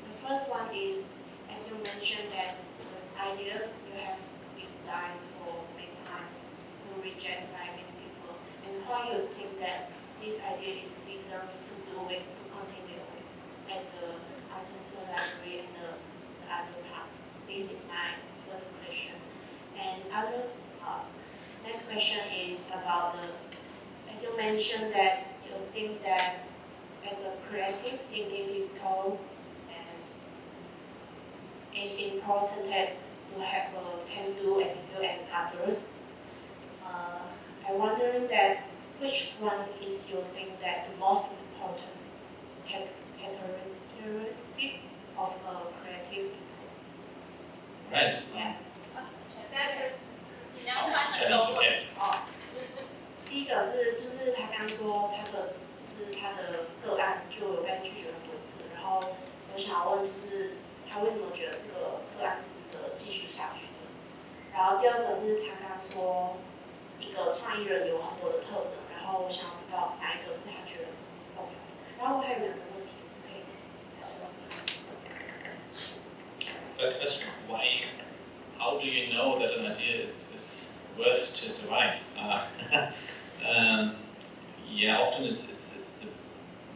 the first one is, as you mentioned that the ideas you have been dying for many times to reject by many people, and how you think that this idea is deserved to do it, to continue with, as the uncensored library and the other path. This is my first question. And next question is about as you mentioned that you think that as a creative individual, it's important that you have a can-do attitude and others. I'm wondering that which one is you think that the most important characteristic Right? Chinese, okay. 第一个是，就是他刚说他的个案就有被拒绝很多次，然后我想要问，就是他为什么觉得这个个案是值得继续下去的？然后第二个是他刚说一个创意人有很多的特征，然后我想要知道哪一个是他觉得重要的。然后我还有2个问题，可以。Third question: How do you know that an idea is worth to survive? Yeah, often it's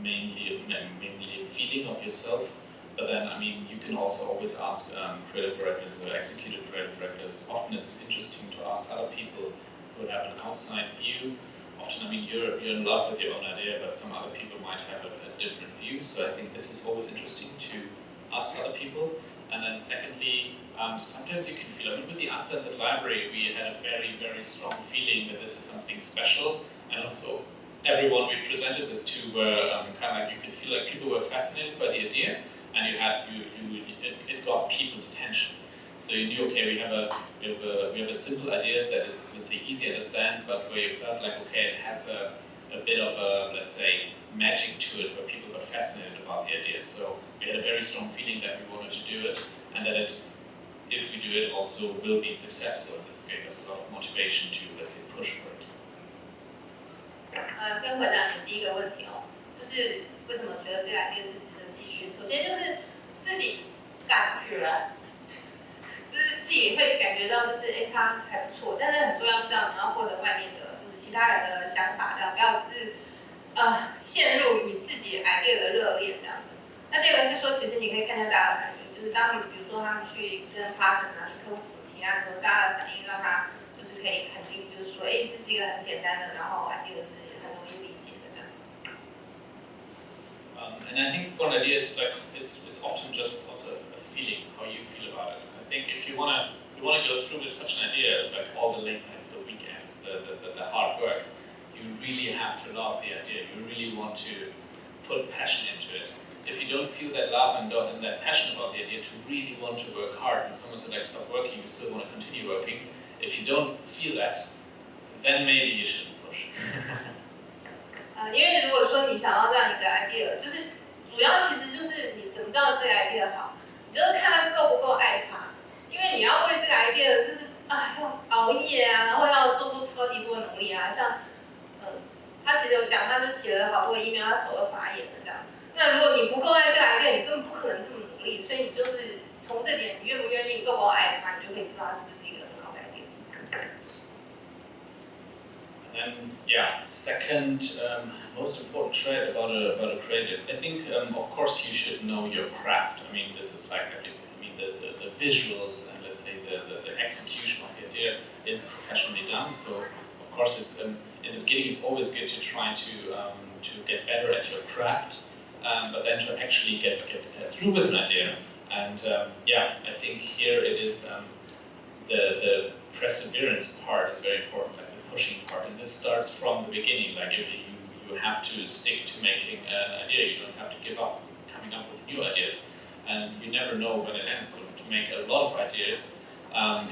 mainly a feeling of yourself, but then you can also always ask creative directors or executive creative directors. Often it's interesting to ask other people who have an outside view. Often, you're in love with your own idea, but some other people might have a different view. So I think this is always interesting to ask other people. And then secondly, sometimes you can feel, with the Uncensored Library, we had a very, very strong feeling that this is something special. And also, everyone we presented this to were you could feel like people were fascinated by the idea, and it got people's attention. So you knew, okay, we have a simple idea that is, let's say, easy to understand, but where you felt like, okay, it has a bit of a, let's say, magic to it, where people got fascinated about the idea. So we had a very strong feeling that we wanted to do it, and that if we do it, also will be successful. This gave us a lot of motivation to, let's say, push for it. 先回答你第一个问题哦，就是为什么觉得这个 idea 是值得继续？首先就是自己感觉，就是自己会感觉到，就是它还不错，但是很重要是这样，你要获得外面的，就是其他人的想法，这样不要只是陷入与自己 idea 的热恋这样子。那第二个是说，其实你可以看一下大家的反应，就是当你比如说他们去跟 partner 去客户什么提案的时候，大家的反应让他就是可以肯定，就是说，这是一个很简单的，然后 idea 是很容易理解的这样。And I think for an idea, it's often just also a feeling, how you feel about it. I think if you wanna go through with such an idea, like all the late nights, the weekends, the hard work, you really have to love the idea. You really want to put passion into it. If you don't feel that love and that passion about the idea, to really want to work hard, and someone said like stop working, you still want to continue working. If you don't feel that, then maybe you shouldn't push. 因为如果说你想要让一个 idea， 就是主要其实就是你怎么知道这个 idea 好，你就是看他够不够爱它。因为你要为这个 idea 就是要熬夜啊，然后要做出超级多的努力啊，像他其实有讲，他就写了好多 email， 他手都发炎了这样。那如果你不够爱这个 idea， 你根本不可能这么努力，所以你就是从这点，你愿不愿意够不够爱它，你就可以知道它是不是一个很好的 idea。And yeah, second most important trait about a creative, I think of course you should know your craft. This is like the visuals and let's say the execution of the idea is professionally done. So of course it's in the beginning it's always good to try to get better at your craft, but then to actually get through with an idea. And yeah, I think here it is the perseverance part is very important. Pushing part, and this starts from the beginning. Like you have to stick to making an idea. You don't have to give up coming up with new ideas, and you never know when it ends. So to make a lot of ideas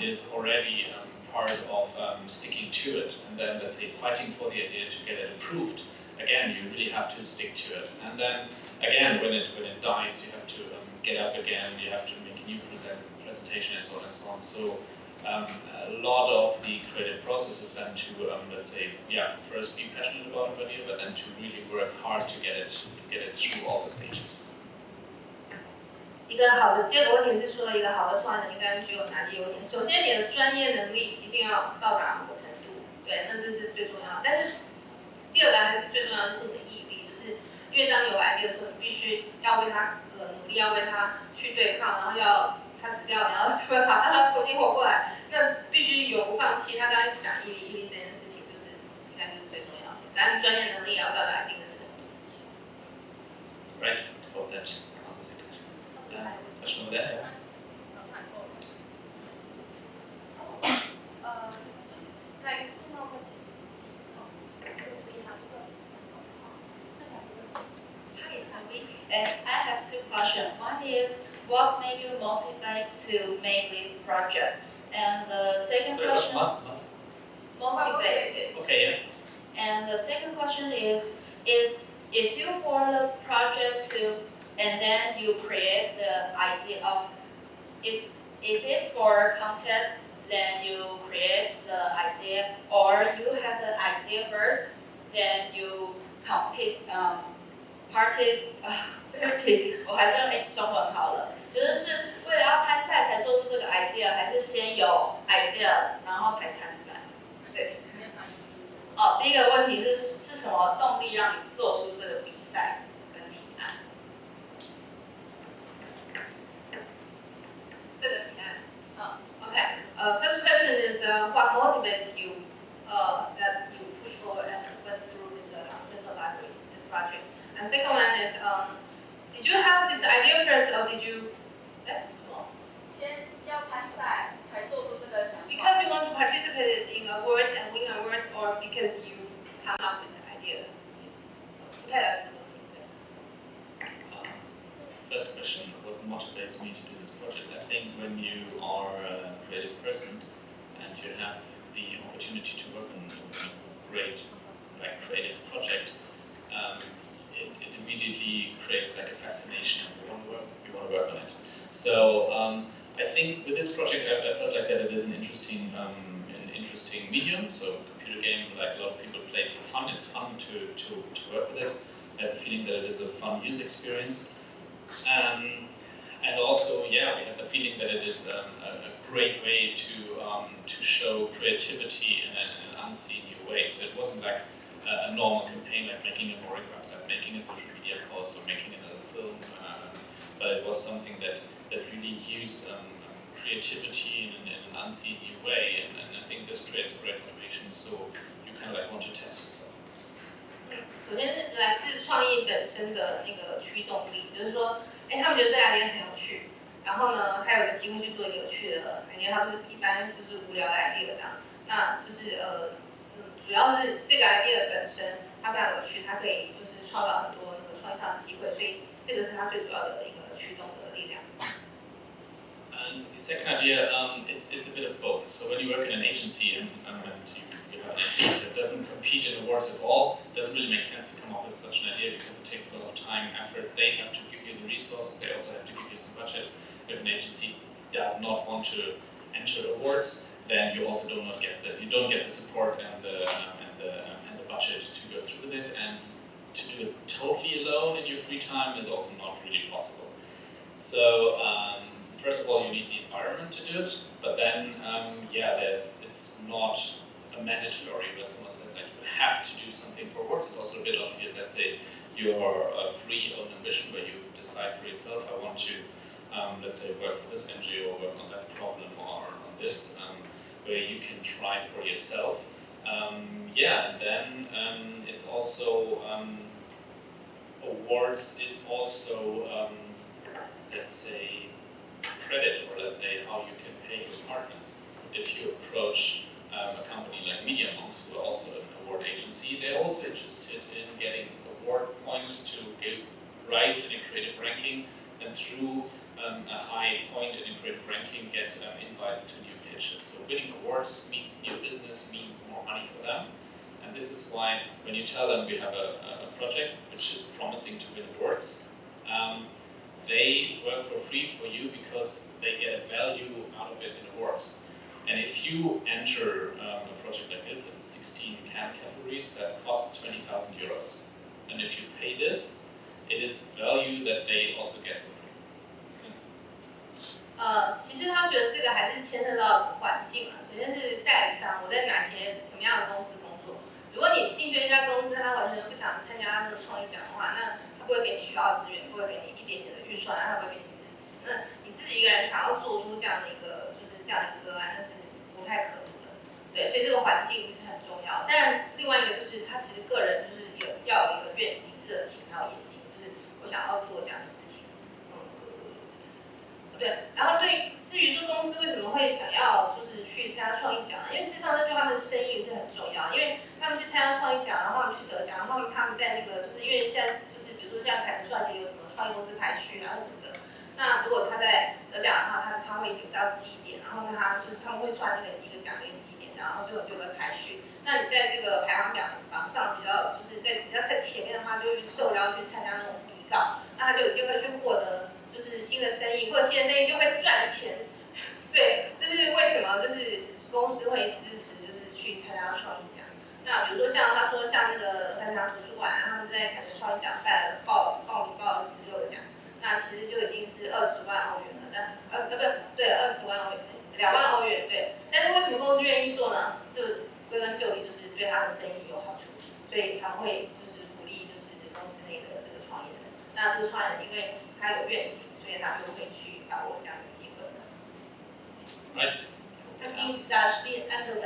is already part of sticking to it, and then let's say fighting for the idea to get it approved. Again, you really have to stick to it, and then again when it dies, you have to get up again. You have to make a new presentation and so on and so on. So. A lot of the creative process is then to, let's say, first be passionate about an idea, but then to really work hard to get it through all the stages. 第二个问题是说，一个好的创意人应该具有哪些优点？首先，你的专业能力一定要到达某个程度，对，那这是最重要的。但是第二个还是最重要的是你的毅力，就是因为当你有 idea 的时候，你必须要为它努力，要为它去对抗，然后要它死掉，你要想办法让它重新活过来。那必须永不放弃。他刚刚一直讲毅力这件事情，就是应该就是最重要的。但专业能力也要到达一定的程度。Right. Hope that answers the question. Question over there. I have two questions. One is what made you motivate to make this project? And the second Sorry, question, motivated. Okay, yeah. And the second question is you for the project to, and then you create the idea of, is it for contest, then you create the idea, or you have the idea first, then you compete,对不起，我还是用中文好了，是为了要参赛才说出这个 idea， 还是先有 idea 然后才参赛？对。第一个问题是什么动力让你做出这个比赛跟提案？这个提案。Okay. First question is what motivates you that you push forward and went through with the Central Library, this project. And second one is did you have this idea first or did you? 先要参赛才做出这个想法。Because you want to participate in awards and win awards, or because you come up with an idea. First question, what motivates me to do this project? I think when you are a creative person and you have the opportunity to work on a great, creative project, it immediately creates like a fascination and you want to work on it. So I think with this project I felt like that it is an interesting medium. So computer game, like a lot of people play for fun. It's fun to work with it. I have the feeling that it is a fun user experience. And also, yeah, we have the feeling that it is a great way to show creativity in an unseen new way. So it wasn't like a normal campaign like making a choreograph, like making a social media post or making another film, but it was something that really used creativity in an unseen new way, and I think this creates great motivation. So you kind of like want to test yourself. 首先是来自创意本身的那个驱动力，就是说，他们觉得这个 idea 很有趣，然后呢，他有个机会去做一个有趣的 idea， 它不是一般就是无聊的 idea 这样，那就是主要是这个 idea 本身它非常有趣，它可以就是创造很多那个创意上的机会，所以这个是它最主要的一个驱动的力量。And the second idea, it's a bit of both. So when you work in an agency and you have an agency that doesn't compete in awards at all, it doesn't really make sense to come up with such an idea because it takes a lot of time, effort. They have to give you the resources. They also have to give you some budget. If an agency does not want to enter awards, then you also don't get the support and the budget to go through with it. And to do it totally alone in your free time is also not really possible. So first of all, you need the environment to do it, but then it's not a mandatory where someone says like you have to do something for awards. It's also a bit of let's say your free own ambition where you decide for yourself, I want to let's say work for this NGO or work on that problem or on this, where you can try for yourself. And then it's also awards is also let's say credit, or let's say how you can pay your partners. If you approach a company like Media Monks, who are also an award agency, they're also interested in getting award points to rise in a creative ranking, and through a high point in a creative ranking get invites to new pitches. So winning awards means new business, means more money for them. And this is why when you tell them we have a project which is promising to win awards, they work for free for you because they get a value out of it in awards. And if you enter a project like this in 16 categories, that costs 20,000 euros. And if you pay this, it is value that they also get for free. 其实他觉得这个还是牵涉到环境嘛。首先是代理商，我在什么样的公司工作。如果你进去一家公司，他完全不想参加那个创意奖的话，那他不会给你需要的资源，不会给你一点点的预算，他不会给你支持。那你自己一个人想要做出这样的一个这样的一个个案，那是不太可能的。对，所以这个环境是很重要。当然，另外一个就是他其实个人就是要有一个愿景、热情还有野心，就是我想要做这样的事情。对，然后至于说公司为什么会想要就是去参加创意奖，因为事实上这对他们的生意是很重要，因为他们去参加创意奖，然后他们去得奖，然后他们在那个就是因为现在就是比如说像凯腾创节有什么创意公司排序啊什么的，那如果他在得奖的话，他会有到几点，然后他们会算那个一个奖的一个几点，然后就有个排序。那你在这个排行榜上比较在前面的话，就会受邀去参加那种比稿，那他就有机会去获得就是新的生意，或者新的生意就会赚钱。对，这是为什么就是公司会支持就是去参加创意奖。那比如说像他说像那个凯城图书馆，他们在凯城创意奖带了报名报了16个奖，那其实就已经是20万欧元了，但对20万欧元，2万欧元对。但是为什么公司愿意做呢？就归根究底就是对他的生意有好处，所以他们会就是鼓励就是公司内的这个创业人。那这个创业人因为他有愿景，所以他就会去把握这样的机会。Right. I think that should be answered.